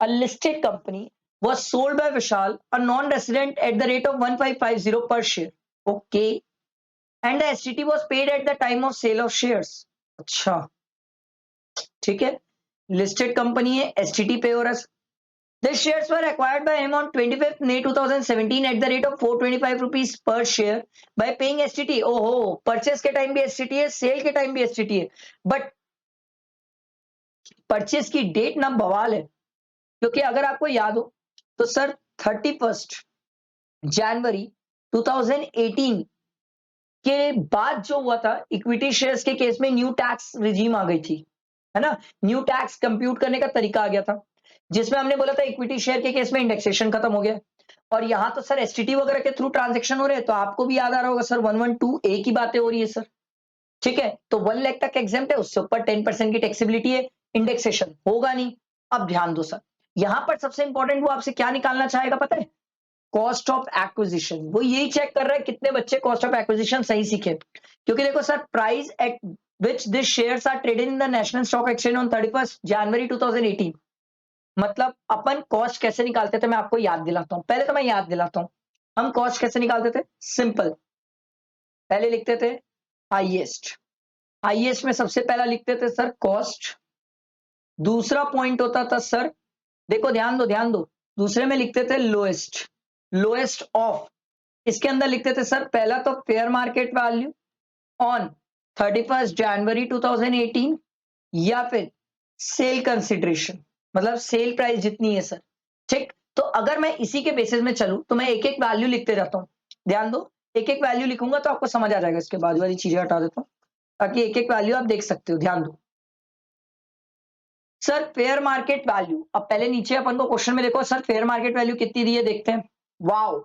a listed company, was sold by Vishal, a non-resident, at the rate of 1550 per share. Okay. And the STT was paid at the time of sale of shares. अच्छा, ठीक है। Listed company है, STT पे हो रहा है। The shares were acquired by him on 25th May 2017 at the rate of 425 rupees per share by paying STT. ओहो, purchase के टाइम भी एसटीटी है, सेल के टाइम भी एसटीटी है, बट परचेस की डेट ना बवाल है। क्योंकि अगर आपको याद हो तो सर 31 जनवरी 2018 के बाद जो हुआ था, इक्विटी शेयर्स के केस में न्यू टैक्स रिजीम आ गई थी, है ना। न्यू टैक्स कंप्यूट करने का तरीका आ गया था, जिसमें हमने बोला था इक्विटी शेयर के केस में इंडेक्सेशन खत्म हो गया। और यहां तो सर एसटीटी वगैरह के थ्रू ट्रांजेक्शन हो रहे हैं, तो आपको भी याद आ रहा होगा सर 112A की बातें हो रही है सर, ठीक है। तो 1 लाख तक एग्जेम्प्ट है, उससे ऊपर 10% की टैक्सेबिलिटी है, इंडेक्सेशन होगा नहीं। अब ध्यान दो सर, यहां पर सबसे इंपॉर्टेंट वो आपसे क्या निकालना चाहेगा पता है? कॉस्ट ऑफ एक्विजिशन, वो यही चेक कर रहा है कितने बच्चे कॉस्ट ऑफ एक्विजिशन सही सीखे। क्योंकि देखो sir, price at which this shares are traded in the National Stock Exchange on 31 January 2018, मतलब अपन कॉस्ट कैसे निकालते थे मैं आपको याद दिलाता हूं। पहले तो मैं याद दिलाता हूं हम कॉस्ट कैसे निकालते थे। सिंपल, पहले लिखते थे हाईएस्ट, हाईएस्ट में सबसे पहला लिखते थे सर कॉस्ट। दूसरा पॉइंट होता था सर, देखो ध्यान दो, दूसरे में लिखते थे लोएस्ट, लोएस्ट ऑफ। इसके अंदर लिखते थे सर पहला तो fair market value on 31 January 2018, या फिर सेल कंसिडरेशन, मतलब सेल प्राइस जितनी है सर। ठीक, तो अगर मैं इसी के बेसिस में चलूं तो मैं एक एक वैल्यू लिखते रहता हूं। ध्यान दो, एक एक वैल्यू लिखूंगा तो आपको समझ आ जाएगा। इसके बाद वाली चीजें हटा देता हूं ताकि एक एक वैल्यू आप देख सकते हो। ध्यान दो सर, फेयर मार्केट वैल्यू, अब पहले नीचे अपन को क्वेश्चन में देखो सर फेयर मार्केट वैल्यू कितनी दी है, देखते हैं। वाओ,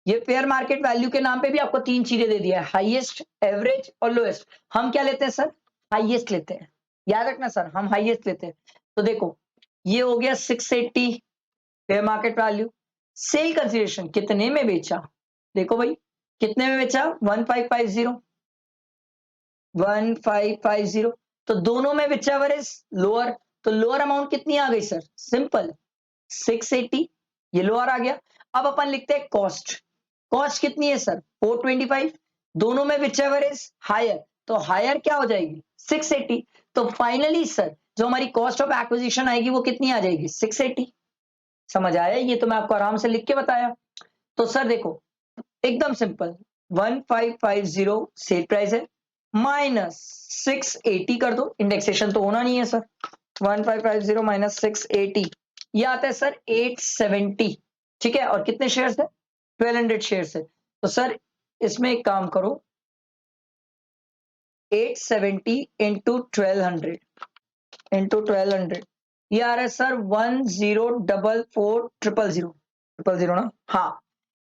ये फेयर मार्केट वैल्यू के नाम पे भी आपको तीन चीजें दे दिया है, हाईएस्ट, एवरेज और लोएस्ट। हम क्या लेते हैं सर, हाईएस्ट लेते हैं। याद रखना सर, हम हाईएस्ट लेते हैं। तो देखो ये हो गया 680 fair market value. Sale consideration कितने में बेचा, देखो भाई कितने में बेचा, 1550, 1550। तो दोनों में विच एवर इज लोअर, तो लोअर अमाउंट कितनी आ गई सर, सिंपल 680, ये लोअर आ गया। अब अपन लिखते हैं कॉस्ट, कॉस्ट कितनी है सर 425, दोनों में विच एवर इज हायर, तो हायर क्या हो जाएगी 680। तो फाइनली सर जो हमारी कॉस्ट ऑफ एक्विजिशन आएगी वो कितनी आ जाएगी 680। समझ आया, ये तो मैं आपको आराम से लिख के बताया। तो सर देखो एकदम सिंपल, 1550 सेल प्राइस है, माइनस 680 कर दो, इंडेक्सेशन तो होना नहीं है सर। 1550 माइनस 680, ये आता है सर 870। ठीक है, और कितने शेयर्स है, 1200 शेयर्स है। तो सर इसमें एक काम करो, 870 इंटू 1200 इंटू 1200, ये आ रहा है सर 10440000 ना, हाँ।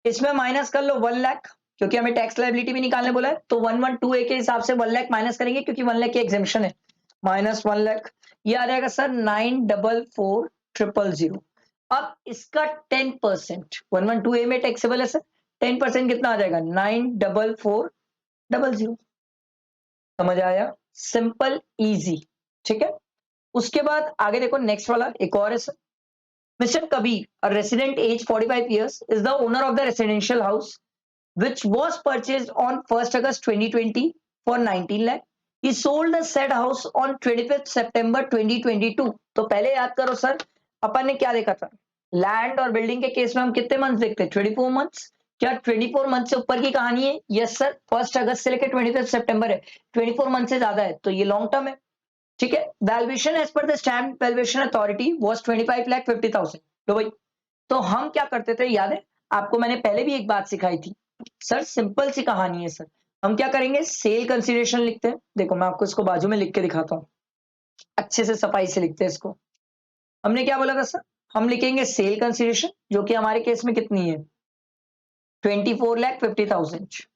इसमें माइनस कर लो 1 लाख, क्योंकि हमें टैक्स लायबिलिटी भी निकालने बोला है, तो 112A के हिसाब से 1 लाख माइनस करेंगे क्योंकि 1 लाख की एग्जेम्पशन है, माइनस 1 लाख। ये आ जाएगा सर 944000। अब इसका 10%, 112A में टैक्सेबल है सर, 10% कितना आ जाएगा 944000। समझ आया, सिंपल इजी। ठीक है, उसके बाद आगे देखो नेक्स्ट वाला एक और है sir. Mr. Kabir, a resident aged 45 years, is the owner of the residential house which was purchased on 1st August 2020 for 19 lakh. He sold the said house on 25th September 2022. तो पहले याद करो sir, अपन ने क्या देखा था, land और building के केस में हम कितने मंथ्स देखते हैं 24 मंथ्स। क्या 24 मंथ से ऊपर की कहानी है, यस सर, 1st अगस्त से लेकर 25 सितंबर है, 24 मंथ से ज्यादा है तो ये लॉन्ग टर्म है। ठीक है, valuation as per the stamp valuation authority was 25,50,000। तो भाई, तो हम क्या करते थे याद है आपको, मैंने पहले भी एक बात सिखाई थी सर, सिंपल सी कहानी है सर। हम क्या करेंगे, सेल कंसीडरेशन लिखते हैं। देखो मैं आपको इसको बाजू में लिख के दिखाता हूं, अच्छे से सफाई से लिखते हैं इसको। हमने क्या बोला था सर, हम लिखेंगे सेल कंसीडरेशन जो कि हमारे केस में कितनी है 24,50,000,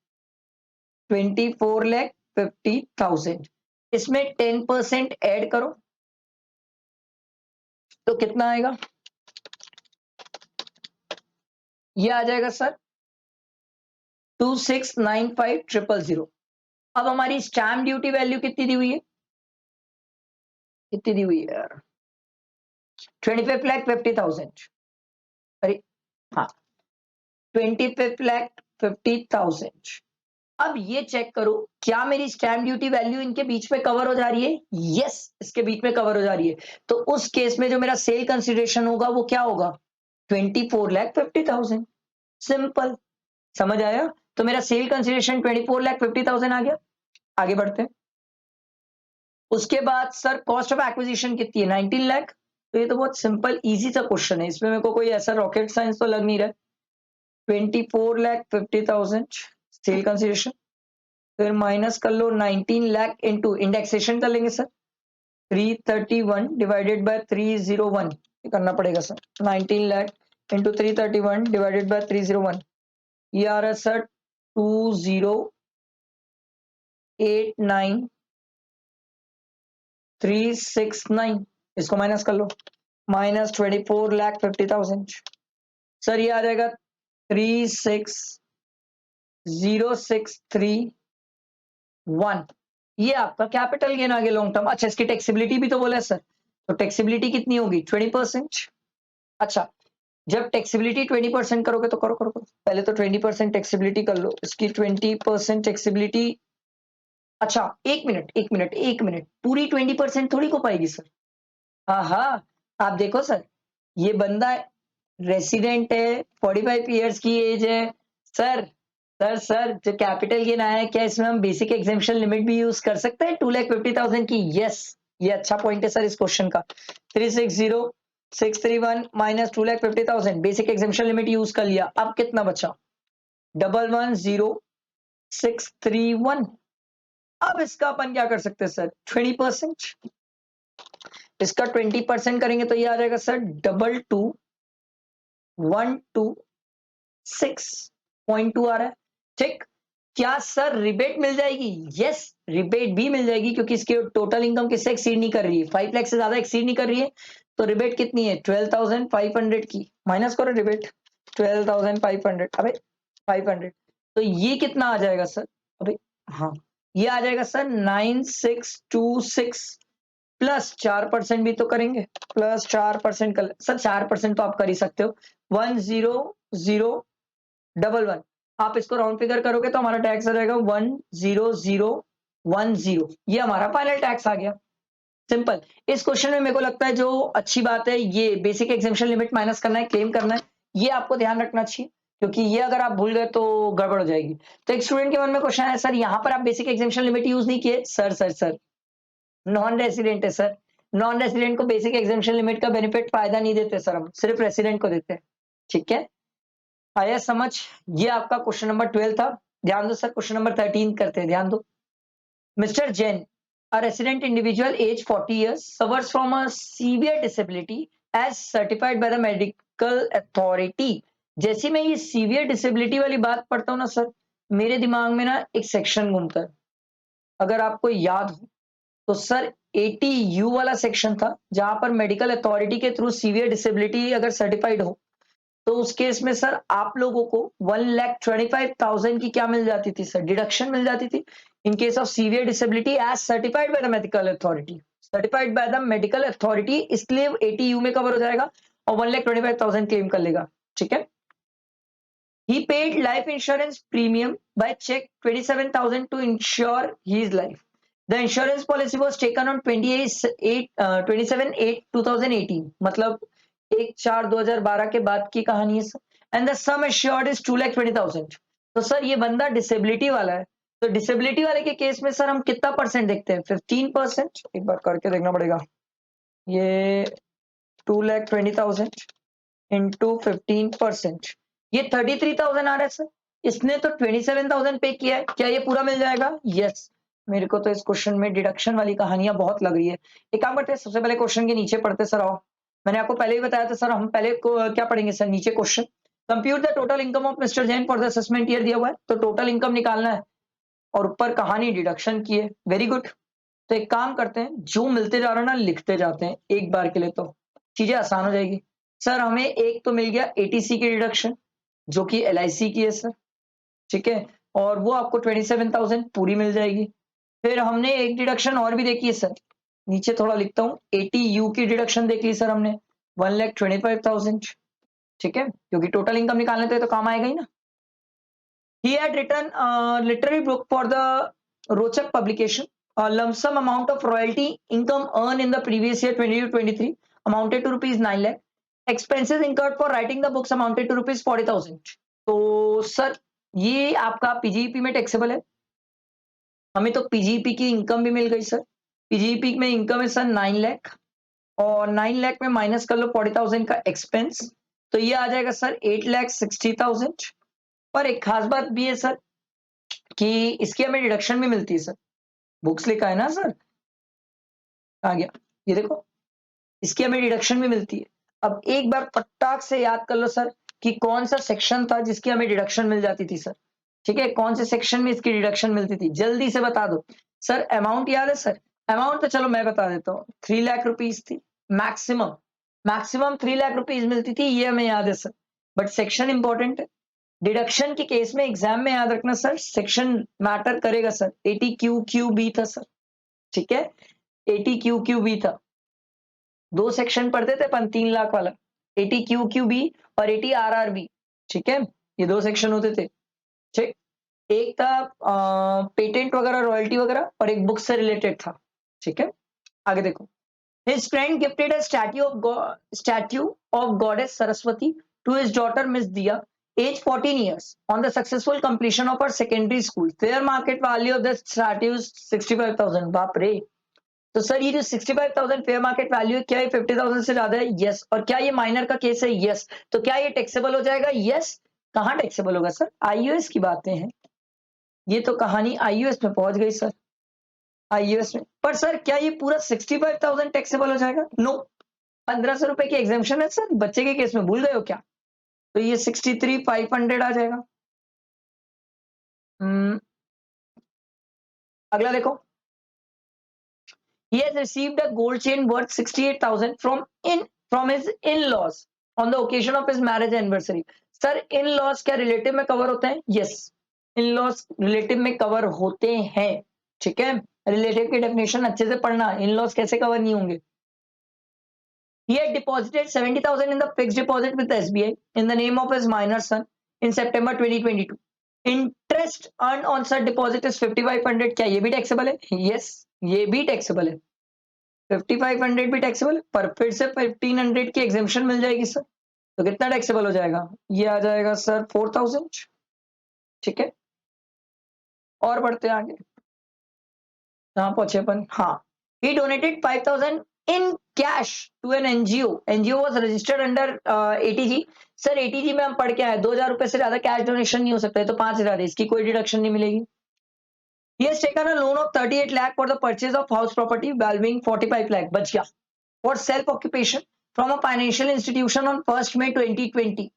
24,50,000। इसमें 10% ऐड करो तो कितना आएगा, ये आ जाएगा सर 2695,000। अब हमारी स्टैम्प ड्यूटी वैल्यू कितनी दी हुई है, कितनी दी हुई है यार, 25,50,000। अरे हाँ, 25,50,000। अब ये चेक करो क्या मेरी स्टैम्प ड्यूटी वैल्यू इनके बीच में कवर हो जा रही है, यस इसके बीच में कवर हो जा रही है। तो उस केस में जो मेरा सेल कंसिडरेशन होगा वो क्या होगा 24,50,000। सिंपल, समझ आया। तो मेरा सेल कंसिडरेशन 24,50,000 आ गया। आगे बढ़ते हैं, उसके बाद सर कॉस्ट ऑफ एक्विजिशन कितनी है 19 लाख। तो ये तो बहुत सिंपल इजी सा क्वेश्चन है, इसमें मेरे को कोई ऐसा रॉकेट साइंस तो लग नहीं रहा है। 24,50,000 सेल कंसिडरेशन, फिर माइनस कर लो 19 लाख इंटू इंडेक्सेशन कर लेंगे सर 331 डिवाइडेड बाय 301, ये करना पड़ेगा sir 19 lakh into 331 divided by 301, ये आ रहा है सर 20,89,369। इसको माइनस कर लो, माइनस 24,50,000 सर, ये आ जाएगा 360631, ये आपका कैपिटल गेन आ गया लॉन्ग टर्म। अच्छा, इसकी टैक्सेबिलिटी भी तो बोला है सर, तो टैक्सेबिलिटी कितनी होगी 20%। अच्छा, जब टैक्सेबिलिटी 20% करोगे तो करो करो करो, पहले तो 20% टैक्सेबिलिटी कर लो, इसकी 20% टैक्सेबिलिटी। अच्छा, एक मिनट, पूरी 20% थोड़ी को पाएगी सर। हाँ हाँ, आप देखो सर, ये बंदा रेसिडेंट है, 45 ईयर्स की एज है सर। सर जो कैपिटल गेन आया है, क्या इसमें हम बेसिक एग्जेम्पशन लिमिट भी यूज कर सकते हैं 2,50,000 की? यस, ये अच्छा पॉइंट है सर इस क्वेश्चन का। 360631 minus 2,50,000, basic exemption limit use कर लिया। अब कितना बचा? 110631। अब इसका अपन क्या कर सकते हैं सर? 20%। इसका 20% करेंगे तो ये आ जाएगा सर 22,126.2 आ रहा है। ठीक, क्या सर रिबेट मिल जाएगी? यस, रिबेट भी मिल जाएगी, क्योंकि इसके टोटल इनकम किससे एक्सीड नहीं कर रही है, 5 लाख से ज्यादा एक्सीड नहीं कर रही है। तो रिबेट कितनी है? 12,500 की। माइनस करो रिबेट, 12,500, अबे 500, तो ये कितना आ जाएगा सर? अबे हाँ, ये आ जाएगा सर 9626 प्लस 4% भी तो करेंगे, प्लस 4% कर सर, 4% तो आप कर ही सकते हो। 100,011, आप इसको राउंड फिगर करोगे तो हमारा टैक्स आ जाएगा 100,010, ये हमारा फाइनल टैक्स आ गया। सिंपल। इस क्वेश्चन में मेरे को लगता है जो अच्छी बात है, ये बेसिक एग्जेम्पशन लिमिट माइनस करना है, क्लेम करना है, ये आपको ध्यान रखना चाहिए, क्योंकि ये अगर आप भूल गए तो गड़बड़ हो जाएगी। तो एक स्टूडेंट के मन में क्वेश्चन है, सर यहाँ पर आप बेसिक एग्जेम्पशन लिमिट यूज नहीं किए। सर नॉन रेसिडेंट है सर, नॉन रेसिडेंट को बेसिक एग्जेम्पशन लिमिट का बेनिफिट फायदा नहीं देते सर, हम सिर्फ रेसिडेंट को देते हैं। ठीक है, आया समझ? ये आपका क्वेश्चन नंबर 12 था। ध्यान दो सर, क्वेश्चन नंबर 13 करते हैं, ध्यान दो। Mister Jain, a resident individual age 40 years suffers from a severe disability as certified by the medical authority। जैसे मैं ये सीवियर डिसेबिलिटी वाली बात पढ़ता हूँ ना सर, मेरे दिमाग में ना एक सेक्शन घूमता है, अगर आपको याद हो तो सर 80U वाला सेक्शन था, जहां पर मेडिकल अथॉरिटी के थ्रू सीवियर डिसेबिलिटी अगर सर्टिफाइड हो तो उस केस में सर आप लोगों को 1,25,000 की क्या मिल जाती थी सर? डिडक्शन मिल जाती थी in case of severe disability as certified by the medical authority. Certified by the medical authority, इसलिए 80U में कवर हो जाएगा और 1,25,000 क्लेम कर लेगा। ठीक है, he paid life insurance premium by check 27,000 to insure his life. The insurance policy was taken on 27/8/2018, मतलब 1/4/2012 के बाद की कहानी है। And the sum assured is 2,20,000। तो सर ये बंदा डिसेबिलिटी वाला है, तो डिसेबिलिटी वाले के केस में सर हम कितना परसेंट देखते हैं? 15%। एक बार करके देखना पड़ेगा, ये 2,20,000 इंटू 15%, ये 33,000 आ रहा है सर। इसने तो 27,000 पे किया है, क्या ये पूरा मिल जाएगा? यस। मेरे को तो इस क्वेश्चन में डिडक्शन वाली कहानियां बहुत लग रही है। एक काम करते हैं, सबसे पहले क्वेश्चन के नीचे पढ़ते सर। आओ, मैंने आपको पहले ही बताया था सर, हम पहले क्या पढ़ेंगे सर? नीचे question, compute the total income of mister Jain for the assessment year दिया हुआ है, तो टोटल इनकम निकालना है और ऊपर कहानी डिडक्शन की है। Very good. तो एक काम करते हैं, जो मिलते जा रहा है ना लिखते जाते हैं एक बार के लिए, तो चीजें आसान हो जाएगी। सर हमें एक तो मिल गया एटीसी की डिडक्शन, जो कि एलआईसी की है सर। ठीक है, और वो आपको 27,000 पूरी मिल जाएगी। फिर हमने एक डिडक्शन और भी देखी है सर, नीचे थोड़ा लिखता हूँ, 80U की डिडक्शन देख ली सर हमने, 1,25,000। ठीक है, क्योंकि टोटल इनकम निकालने तो काम आएगा ही ना। He had written a literary book for the Rochak publication. A lump sum amount of royalty income earned in the previous year 22-23 amounted to rupees 9 lakh. Expenses incurred for writing the books amounted to rupees 40,000. तो sir ये आपका PGP में taxable है, हमें तो PGP की income भी मिल गई सर। पीजीपी में इनकम है सर 9 लाख, और 9 लाख में माइनस कर लो 40,000 का एक्सपेंस, तो ये आ जाएगा सर 8,60,000। पर एक खास बात भी है सर कि इसकी हमें डिडक्शन भी मिलती है सर, बुक्स लिखा है ना सर, आ गया ये देखो, इसकी हमें डिडक्शन भी मिलती है। अब एक बार फटाक से याद कर लो सर कि कौन सा सेक्शन था जिसकी हमें डिडक्शन मिल जाती थी सर। ठीक है, कौन से सेक्शन में इसकी डिडक्शन मिलती थी, जल्दी से बता दो सर। अमाउंट याद है सर? अमाउंट तो चलो मैं बता देता हूँ, 3 लाख रुपीज थी मैक्सिमम, मैक्सिमम 3 लाख रुपीज मिलती थी, ये हमें याद है सर। बट सेक्शन इंपॉर्टेंट है, डिडक्शन के केस में एग्जाम में याद रखना सर, सेक्शन मैटर करेगा सर। 80 क्यू बी था सर, ठीक है, 80 क्यू बी था। 2 सेक्शन पढ़ते थे अपन 3 लाख वाला, 80 क्यू बी और 80 RRB, ठीक है, ये 2 सेक्शन होते थे, ठीक। एक था पेटेंट वगैरह, रॉयल्टी वगैरह, और एक बुक से रिलेटेड था, ठीक है। आगे देखो, his friend gifted a statue of goddess Saraswati to his daughter Miss Dia, age 14 years, on the successful completion of her secondary school. Fair market value of the statue is 65,000. बाप रे। तो sir ये जो 65,000 fair market value है, क्या ये 50,000 से ज्यादा है? यस। और क्या ये माइनर का केस है? यस। तो क्या ये टैक्सेबल हो जाएगा? यस। कहाँ टैक्सेबल होगा सर? आईयूएस की बातें हैं, ये तो कहानी आईयूएस में पहुंच गई सर, आईयूएस में। पर सर क्या ये पूरा 65,000 टैक्सेबल हो जाएगा? नो, 1,500 रुपए की एग्जामेशन है सर, बच्चे के केस में भूल गए हो क्या? तो ये 63,500 आ जाएगा। अगला देखो, he has received a gold chain worth 68,000 from his in-laws on the occasion of his marriage anniversary. Sir in-laws क्या रिलेटिव में कवर होते हैं? यस, in-laws रिलेटिव में कवर होते हैं, ठीक है। रिलेटिव की डेफिनेशन अच्छे से पढ़ना, in-laws कैसे कवर नहीं होंगे। He had deposited 70,000 in the fixed deposit with SBI in the name of his minor son in September 2022. Interest earned on such deposit is 5,500. क्या ये भी टैक्सेबल है? यस, ये भी टैक्सेबल है। 5,500 भी टैक्सेबल है, पर फिर से 1,500 की एग्जेम्पशन मिल जाएगी सर। तो कितना टैक्सेबल हो जाएगा? ये आ जाएगा सर 4,000, ठीक है। और बढ़ते हैं आगे, कहां पहुंचे अपन? हाँ, he donated 5,000 in cash to an NGO. NGO was registered under ATG. Sir ATG में हम पढ़ के आए 2,000 रुपए से ज्यादा कैश डोनेशन नहीं हो सकता है, तो 5,000 है, इसकी कोई डिडक्शन नहीं मिलेगी। He has taken a loan of 38 lakh for the purchase of house property valuing 45 lakh, बच गया, for self occupation from a financial institution on 1st May 2020.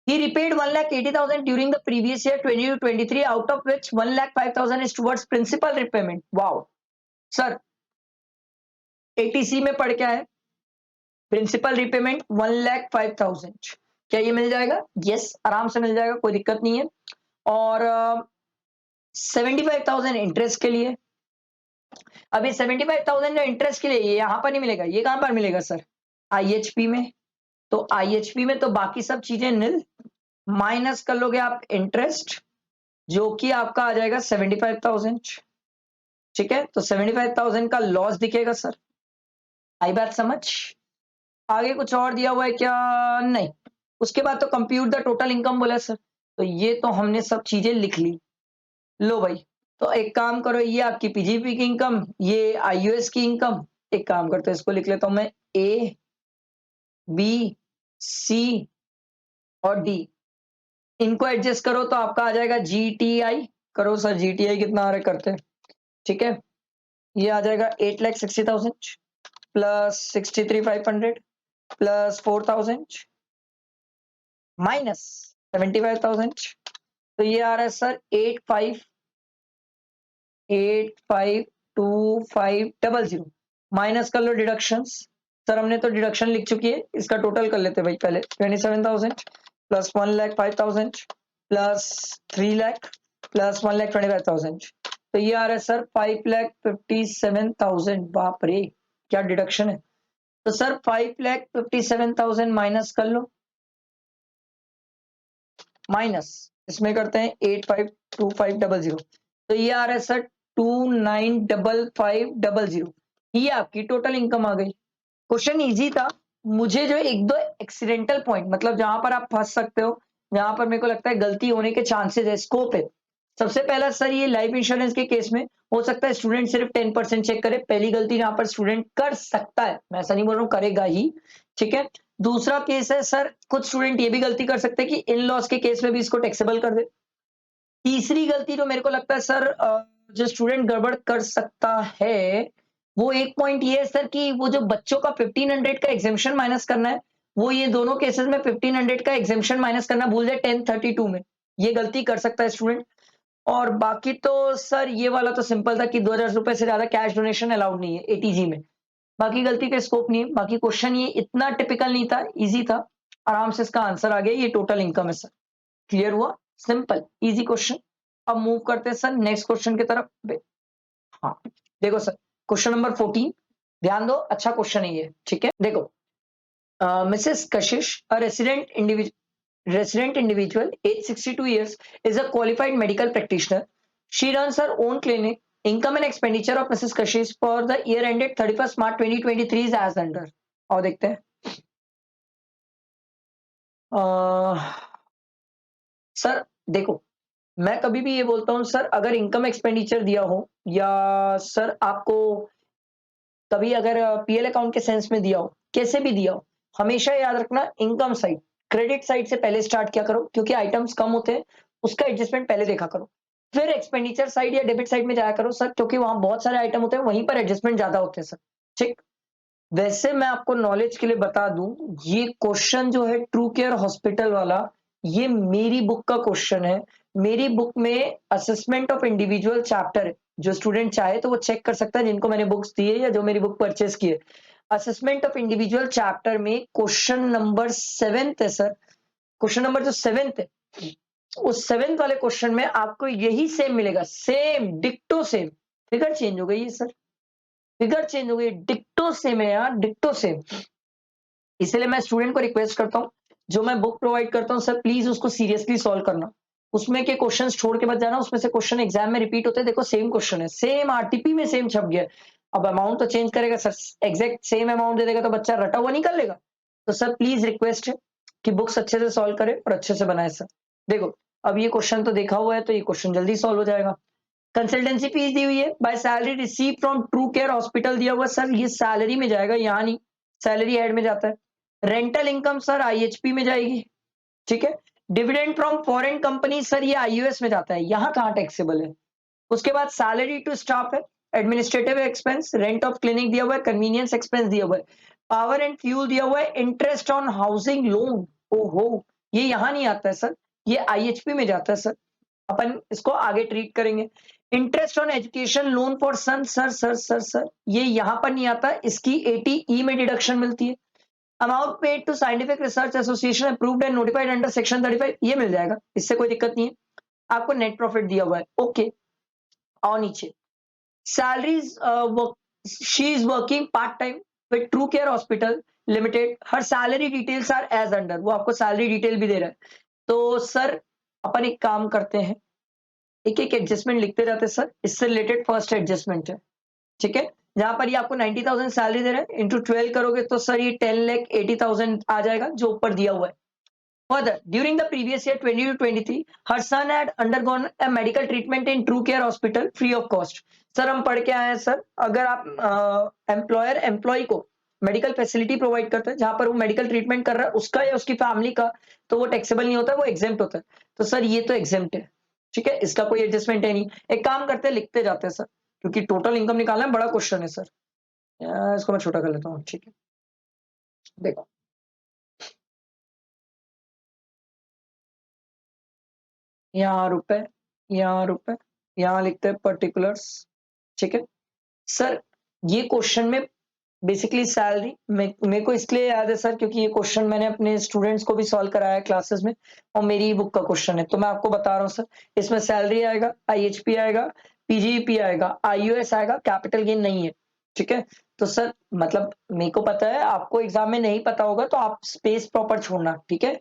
He repaid 1,80,000 during the previous year 20 to 23, out of which 1,05,000 is towards principal repayment. Wow, sir ATC में पढ़ के आए, principal repayment 1,05,000, क्या ये मिल जाएगा? Yes, आराम से मिल जाएगा, कोई दिक्कत नहीं है। और 75,000 इंटरेस्ट के लिए। अभी 75,000 जो इंटरेस्ट के लिए, ये यहां पर नहीं मिलेगा, ये कहां पर मिलेगा सर? IHP में। तो IHP में तो बाकी सब चीजें निल, माइनस कर लोगे आप इंटरेस्ट, जो कि आपका आ जाएगा 75,000, ठीक है। तो 75,000 का लॉस दिखेगा सर, आई बात समझ? आगे कुछ और दिया हुआ है क्या? नहीं। उसके बाद तो कंप्यूट द टोटल इनकम बोला सर, तो ये तो हमने सब चीजें लिख ली। लो भाई, तो एक काम करो, ये आपकी पीजीपी की इनकम, ये आईयूएस की इनकम। एक काम करते हैं, इसको लिख लेता हूं मैं, ए बी सी और डी, इनको एडजस्ट करो तो आपका आ जाएगा जीटीआई। करो सर, जीटीआई कितना आ रहा है करते हैं, ठीक है। ये आ जाएगा 8,60,000 प्लस 63,500 प्लस 4,000 माइनस 75,000, तो ये आ रहा है सर 85,25,000 माइनस कर लो डिडक्शंस। सर हमने तो डिडक्शन लिख चुकी है, इसका टोटल कर लेते भाई पहले। 27,000 प्लस 1,05,000 प्लस 3 लाख प्लस 1,25,000, तो ये आ रहा है सर 5,57,000। बाप रे, क्या डिडक्शन है। तो सर 5,57,000 माइनस कर लो, माइनस इसमें करते हैं 85,25,000, तो ये आ रहा है सर 29,55,000। ये आपकी टोटल इनकम आ गई। क्वेश्चन इजी था, मुझे जो एक दो एक्सीडेंटल पॉइंट, मतलब जहां पर आप फंस सकते हो, जहां पर मेरे को लगता है गलती होने के चांसेस है, स्कोप है। सबसे पहला सर, ये लाइफ इंश्योरेंस के केस में हो सकता है स्टूडेंट सिर्फ 10% चेक करे, पहली गलती जहां पर स्टूडेंट कर सकता है, मैं ऐसा नहीं बोल रहा हूं करेगा ही, ठीक है। दूसरा केस है सर, कुछ स्टूडेंट ये भी गलती कर सकते हैं कि इन लॉस के केस में भी इसको टैक्सेबल कर दे। तीसरी गलती जो मेरे को लगता है सर जो स्टूडेंट गड़बड़ कर सकता है, वो एक पॉइंट ये है सर कि वो जो बच्चों का 1,500 का एग्जेम्पशन माइनस करना है, वो ये दोनों केसेस में 1,500 का एग्जेम्पशन माइनस करना भूल जाए 1032 में, ये गलती कर सकता है स्टूडेंट। और बाकी तो सर ये वाला तो सिंपल था कि 2,000 रुपए से ज्यादा कैश डोनेशन अलाउड नहीं है एटीजी में, बाकी गलती का स्कोप नहीं है। बाकी क्वेश्चन ये इतना टिपिकल नहीं था, इजी था, आराम से इसका आंसर आ गया, ये टोटल इनकम है सर। क्लियर हुआ? Simple easy question. अब मूव करते हैं सर नेक्स्ट क्वेश्चन की तरफ। हाँ देखो सर, क्वेश्चन नंबर 14, ध्यान दो, अच्छा क्वेश्चन है ये, ठीक है। देखो, Mrs Kashish, a resident individual age 62 years, is a qualified medical practitioner. She runs her own clinic. Income and expenditure of Mrs. Kashish for the year ended 31st March 2023 is as under. और देखते हैं। Sir देखो, मैं कभी भी ये बोलता हूँ सर, अगर इनकम एक्सपेंडिचर दिया हो या सर आपको कभी अगर पीएल अकाउंट के सेंस में दिया हो, कैसे भी दिया हो, हमेशा याद रखना इनकम साइड, क्रेडिट साइड से पहले स्टार्ट किया करो, क्योंकि आइटम्स कम होते हैं, उसका एडजस्टमेंट पहले देखा करो। फिर एक्सपेंडिचर साइड या डेबिट साइड में जाया करो सर, क्योंकि वहां बहुत सारे आइटम होते हैं, वहीं पर एडजस्टमेंट ज्यादा होते हैं सर। ठीक। वैसे मैं आपको नॉलेज के लिए बता दूं, ये क्वेश्चन जो है ट्रू केयर हॉस्पिटल वाला, ये मेरी बुक का क्वेश्चन है। मेरी बुक में असेसमेंट ऑफ इंडिविजुअल चैप्टर है, जो स्टूडेंट चाहे तो वो चेक कर सकता है, जिनको मैंने बुक्स दी है या जो मेरी बुक परचेस की है। असेसमेंट ऑफ इंडिविजुअल चैप्टर में क्वेश्चन नंबर 7 है सर। क्वेश्चन नंबर जो 7 है, उस 7 वाले क्वेश्चन में आपको यही सेम मिलेगा, सेम डिक्टो सेम। फिगर चेंज हो गई है सर, फिगर चेंज हो गई, डिक्टो सेम है यार, डिक्टो सेम। इसलिए मैं स्टूडेंट को रिक्वेस्ट करता हूँ, जो मैं बुक प्रोवाइड करता हूँ सर, प्लीज उसको सीरियसली सॉल्व करना। उसमें के क्वेश्चंस छोड़ के मत जाना, उसमें से क्वेश्चन एग्जाम में रिपीट होते हैं। देखो सेम क्वेश्चन है, सेम आरटीपी में सेम छप गया। अब अमाउंट तो चेंज करेगा सर, एग्जैक्ट सेम अमाउंट दे देगा तो बच्चा रटा हुआ नहीं कर लेगा। तो सर प्लीज रिक्वेस्ट है कि बुक्स अच्छे से सॉल्व करे और अच्छे से बनाए सर। देखो, अब ये क्वेश्चन तो देखा हुआ है, तो ये क्वेश्चन जल्दी सॉल्व हो जाएगा। कंसल्टेंसी फीस दी हुई है, by salary receive from true Care hospital दिया हुआ सर, ये सैलरी में जाएगा, यहाँ नहीं, सैलरी हेड में जाता है। रेंटल इनकम सर आईएचपी में जाएगी, ठीक है। Dividend from foreign company sir, ये आईयूएस में जाता है, यहाँ कहाँ टैक्सेबल है। उसके बाद सैलरी टू स्टाफ है, administrative expense, rent of clinic दिया हुआ है, कन्वीनियंस एक्सपेंस दिया हुआ है, पावर एंड फ्यूल दिया हुआ है, इंटरेस्ट ऑन हाउसिंग लोन, ओहो, ये यहाँ नहीं आता है सर, ये आईएचपी में जाता है सर। अपन इसको आगे ट्रीट करेंगे। Interest on education loan for son sir, ये यहां पर नहीं आता, इसकी 80E में डिडक्शन मिलती है। Amount paid to scientific research association approved and notified under section 35, ये मिल जाएगा, इससे कोई दिक्कत नहीं है। आपको नेट प्रॉफिट दिया हुआ है, ओके। और नीचे salaries, she is working part time with True Care Hospital Limited, her salary details are as under, वो आपको सैलरी डिटेल भी दे रहा है। तो सर अपन एक काम करते हैं, एक एक एडजस्टमेंट लिखते जाते सर, इससे रिलेटेड फर्स्ट एडजस्टमेंट है, ठीक है। जहां पर ये आपको 90,000 सैलरी दे रहे हैं, इंटू 12 करोगे तो सर ये 10,80,000 आ जाएगा, जो ऊपर दिया हुआ है। Further during the previous year 20 to 23 her son had undergone a medical treatment in True Care Hospital free of cost. Sir हम पढ़ के आए हैं सर, अगर आप एम्प्लॉयर एम्प्लॉय को मेडिकल फैसिलिटी प्रोवाइड करते हैं, जहां पर वो मेडिकल ट्रीटमेंट कर रहा है, उसका या उसकी फैमिली का, तो वो टैक्सेबल नहीं होता, वो एग्जेम्प्ट होता है। तो सर ये तो एग्जेम्प्ट है, ठीक है, इसका कोई एडजस्टमेंट है नहीं। एक काम करते हैं, लिखते जाते हैं सर, क्योंकि टोटल इनकम निकालना है, बड़ा क्वेश्चन है सर। इसको मैं छोटा कर लेता हूँ, ठीक है। देखो, यहाँ रुपए, यहाँ रुपए, यहाँ लिखते हैं पर्टिकुलर्स, ठीक है। सर ये क्वेश्चन में बेसिकली सैलरी मेरे को इसलिए याद है सर, क्योंकि ये क्वेश्चन मैंने अपने स्टूडेंट्स को भी सॉल्व कराया है क्लासेस में, और मेरी ही बुक का क्वेश्चन है, तो मैं आपको बता रहा हूँ सर। इसमें सैलरी आएगा, आईएचपी आएगा, पीजीपी आएगा, आईयूएस आएगा, कैपिटल गेन नहीं है, ठीक है। तो सर मतलब मेरे को पता है, आपको एग्जाम में नहीं पता होगा, तो आप स्पेस प्रॉपर छोड़ना, ठीक है।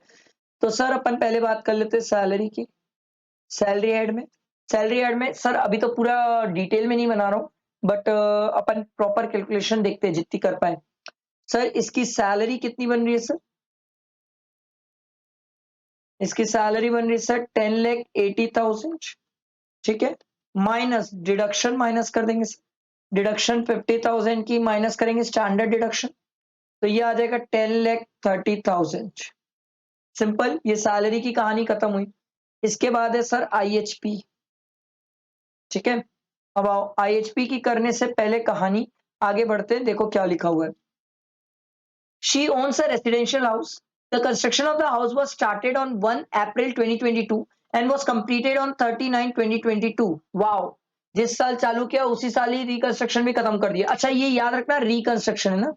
तो सर अपन पहले बात कर लेते हैं सैलरी की। सैलरी हेड में, सैलरी हेड में सर अभी तो पूरा डिटेल में नहीं बना रहा हूँ, बट अपन प्रॉपर कैलकुलेशन देखते हैं जितनी कर पाए। सर इसकी सैलरी कितनी बन रही है सर? इसकी सैलरी बन रही है सर 10,80,000, ठीक है। माइनस डिडक्शन, माइनस कर देंगे सर, डिडक्शन 50,000 की माइनस करेंगे स्टैंडर्ड डिडक्शन, तो ये आ जाएगा 10,30,000। सिंपल, ये सैलरी की कहानी खत्म हुई। इसके बाद है सर आईएचपी, ठीक है। अब आओ आईएचपी की करने से पहले कहानी आगे बढ़ते हैं, देखो क्या लिखा हुआ है। She owns a residential house, the construction of the house was started on 1 April 2022 and was completed on 30/9 2022। Wow, जिस साल चालू किया उसी साल ही रिकंस्ट्रक्शन भी खत्म कर दिया। अच्छा ये याद रखना, रिकंस्ट्रक्शन है ना,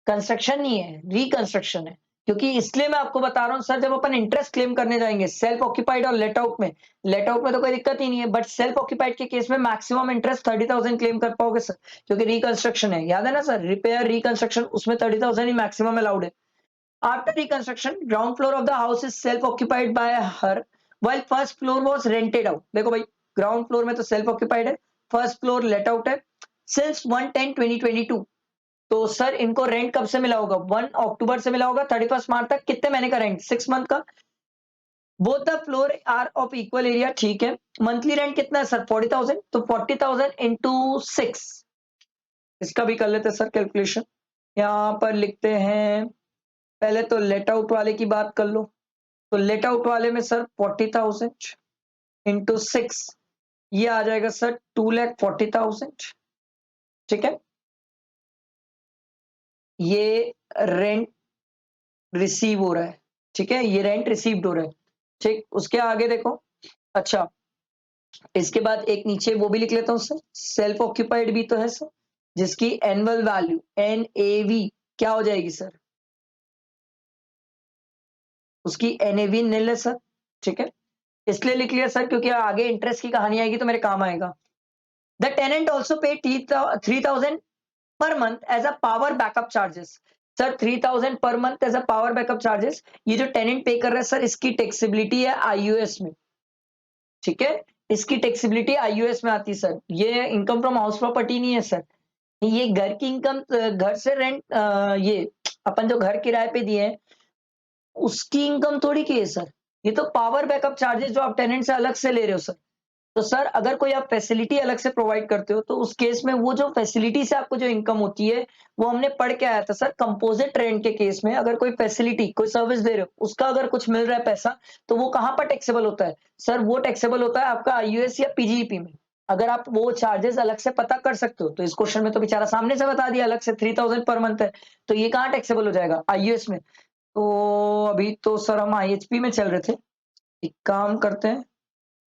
कंस्ट्रक्शन नहीं है, रिकंस्ट्रक्शन है। क्योंकि इसलिए मैं आपको बता रहा हूँ सर, जब अपन इंटरेस्ट क्लेम करने जाएंगे सेल्फ ऑक्यूपाइड और लेट आउट में तो कोई दिक्कत ही नहीं है, बट सेल्फ ऑक्यूपाइड के केस में मैक्सिमम इंटरेस्ट 30,000 क्लेम कर पाओगे सर, क्योंकि रिकंस्ट्रक्शन है, याद है ना सर, रिपेयर रिकंस्ट्रक्शन, उसमें 30,000 ही मैक्सिमम अलाउड है। After reconstruction ground floor of the house is self occupied by her while first floor was rented out. देखो भाई, ग्राउंड फ्लोर में तो सेल्फ ऑक्यूपाइड है, फर्स्ट फ्लोर लेट आउट है। Since 1/10/2022, तो sir इनको रेंट कब से मिला होगा? 1 अक्टूबर से मिला होगा 31 मार्च तक। कितने महीने का रेंट? 6 मंथ का। Both the floor are of equal area, ठीक है। मंथली रेंट कितना है सर? 40,000। तो 40,000 इंटू 6, इसका भी कर लेते हैं सर कैलकुलेशन। यहाँ पर लिखते हैं, पहले तो लेट आउट वाले की बात कर लो। तो लेट आउट वाले में सर 40,000 इंटू 6, ये आ जाएगा सर 2,40,000, ठीक है। ये रेंट रिसीव हो रहा है, ठीक है, ये रेंट रिसीव्ड हो रहा है, ठीक। उसके आगे देखो, अच्छा, इसके बाद एक नीचे वो भी लिख लेता हूँ सर, सेल्फ ऑक्यूपाइड भी तो है सर, जिसकी एनुअल वैल्यू NAV क्या हो जाएगी सर? उसकी NAV नील है सर, ठीक है। इसलिए लिख लिया सर क्योंकि आगे इंटरेस्ट की कहानी आएगी तो मेरे काम आएगा। The tenant also pay 3,000 per month as a power backup charges. Sir 3,000 per month as a power backup charges, ये जो टेनेंट पे कर रहा है सर, इसकी टैक्सेबिलिटी है IUS में, ठीक है। इसकी टैक्सेबिलिटी IUS में आती है सर, ये इनकम फ्रॉम हाउस प्रॉपर्टी नहीं है सर, ये घर की इनकम, घर से रेंट, ये अपन जो घर किराए पे दिए हैं उसकी इनकम थोड़ी की है सर, ये तो पावर बैकअप चार्जेस जो आप टेनेंट से अलग से ले रहे हो सर। तो सर अगर कोई आप फैसिलिटी अलग से प्रोवाइड करते हो तो उस केस में वो जो फैसिलिटी से आपको जो इनकम होती है वो हमने पढ़ के आया था सर, कंपोजिट रेंट के केस में अगर कोई फैसिलिटी कोई सर्विस दे रहे हो उसका अगर कुछ मिल रहा है पैसा, तो वो कहां पर टैक्सेबल होता है सर? वो टैक्सेबल होता है आपका IUS या PGEP में। अगर आप वो चार्जेस अलग से पता कर सकते हो, तो इस क्वेश्चन में तो बेचारा सामने से बता दिया अलग से 3,000 पर मंथ है, तो ये कहाँ टैक्सेबल हो जाएगा? IUS में। तो अभी तो सर हम IHP में चल रहे थे, एक काम करते हैं,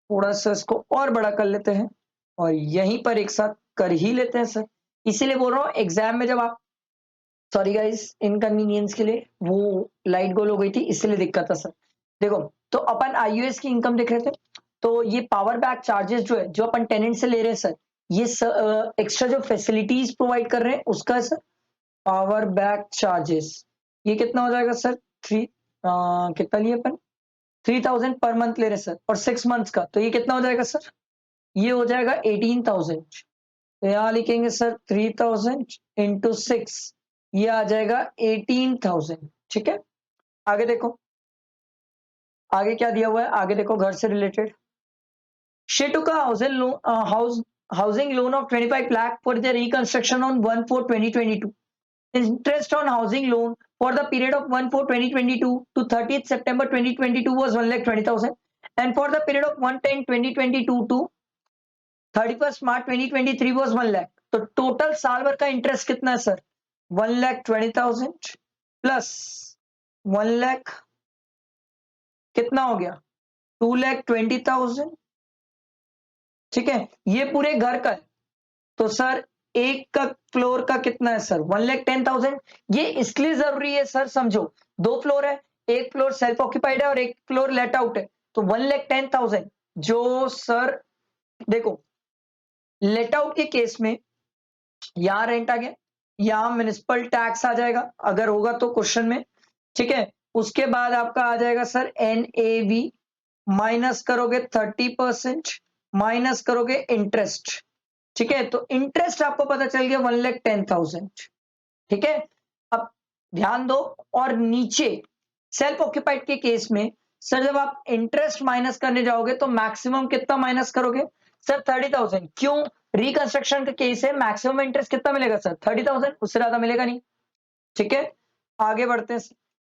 थोड़ा सा इसको और बड़ा कर लेते हैं और यहीं पर एक साथ कर ही लेते हैं सर। इसीलिए बोल रहा हूँ एग्जाम में जब आप, सॉरी गाइस इनकन्वीनियंस के लिए, वो लाइट गोल हो गई थी इसलिए दिक्कत था सर। देखो, तो अपन IUS की इनकम देख रहे थे, तो ये पावर बैक चार्जेस जो है, जो अपन टेनेंट से ले रहे हैं सर, ये एक्स्ट्रा जो फैसिलिटीज प्रोवाइड कर रहे हैं उसका सर पावर बैक चार्जेस, ये कितना हो जाएगा सर? कितना लिए अपन? 3,000 पर मंथ ले रहे सर, और 6 मंथ्स का, तो ये कितना हो जाएगा सर? ये हो जाएगा 18,000। तो यहाँ लिखेंगे सर 3,000 इंटू 6, ये आ जाएगा 18,000, ठीक है। आगे देखो, आगे क्या दिया हुआ है, आगे देखो, घर से related. She took a housing loan of 25 lakh for the reconstruction on 1/4/2022। Interest on housing loan for the period of 1/4/2022 to 30th September 2022 was 1,20,000, and for the period of 1/10/2022 to 31st March 2023 was 1 lakh। तो total साल भर का interest कितना है sir? 1,20,000 plus 1 lakh, कितना हो गया? 2,20,000, ठीक है। ये पूरे घर का है, तो सर एक का फ्लोर का कितना है सर? 1,10,000। ये इसलिए जरूरी है सर, समझो, 2 फ्लोर है, एक फ्लोर सेल्फ ऑक्यूपाइड है और एक फ्लोर लेट आउट है, तो 1,10,000 जो सर, देखो लेट आउट के केस में यहां रेंट आ गया, यहां म्युनिसिपल टैक्स आ जाएगा अगर होगा तो क्वेश्चन में, ठीक है। उसके बाद आपका आ जाएगा सर NAV, माइनस करोगे 30%, माइनस करोगे इंटरेस्ट, ठीक है। तो इंटरेस्ट आपको पता चल गया 1,10,000, ठीक है। अब ध्यान दो, और नीचे सेल्फ ऑक्यूपाइड के केस में सर जब आप इंटरेस्ट माइनस करने जाओगे तो मैक्सिमम कितना माइनस करोगे सर? 30,000। क्यों? रिकंस्ट्रक्शन का केस है, मैक्सिमम इंटरेस्ट कितना मिलेगा सर? 30,000, उससे ज्यादा मिलेगा नहीं, ठीक है। आगे बढ़ते हैं।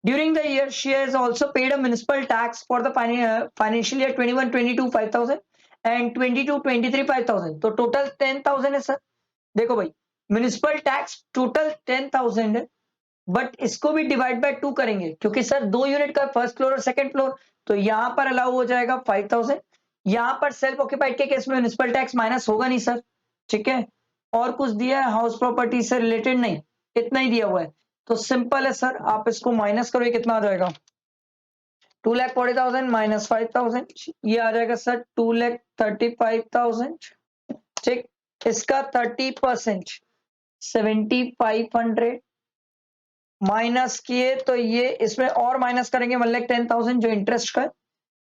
During the year she has also paid a municipal tax for the financial year 21-22 5,000 and 22-23 5,000, तो टोटल 10,000 है सर। देखो भाई, म्युनिसिपल टैक्स टोटल 10,000 है, बट इसको भी डिवाइड बाय 2 करेंगे क्योंकि सर 2 यूनिट का फर्स्ट फ्लोर और सेकंड फ्लोर, तो यहां पर अलाउ हो जाएगा 5,000। यहां पर सेल्फ ऑक्यूपाइड के केस में म्युनिसिपल टैक्स माइनस होगा नहीं सर, ठीक है। और कुछ दिया है हाउस प्रॉपर्टी से रिलेटेड? नहीं, इतना ही दिया हुआ है। तो सिंपल है सर, आप इसको माइनस करो, ये कितना आ जाएगा 2,40,000 माइनस 5,000, ये आ जाएगा सर 2,35,000। ठीक, इसका 30% 7,500 माइनस किए तो ये इसमें और माइनस करेंगे 1,10,000 जो इंटरेस्ट का है,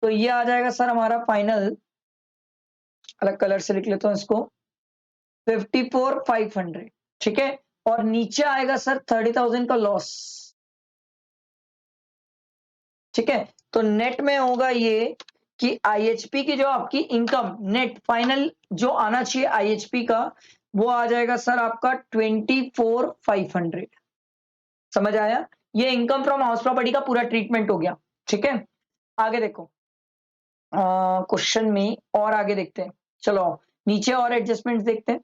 तो ये आ जाएगा सर हमारा फाइनल, अलग कलर से लिख लेता हूं इसको, 54,500। ठीक है, और नीचे आएगा सर 30,000 का लॉस। ठीक है, तो नेट में होगा ये कि आईएचपी की जो आपकी इनकम नेट फाइनल जो आना चाहिए आईएचपी का, वो आ जाएगा सर आपका 24,500। समझ आया? ये इनकम फ्रॉम हाउस प्रॉपर्टी का पूरा ट्रीटमेंट हो गया। ठीक है, आगे देखो क्वेश्चन में और आगे देखते हैं। चलो नीचे और एडजस्टमेंट देखते हैं।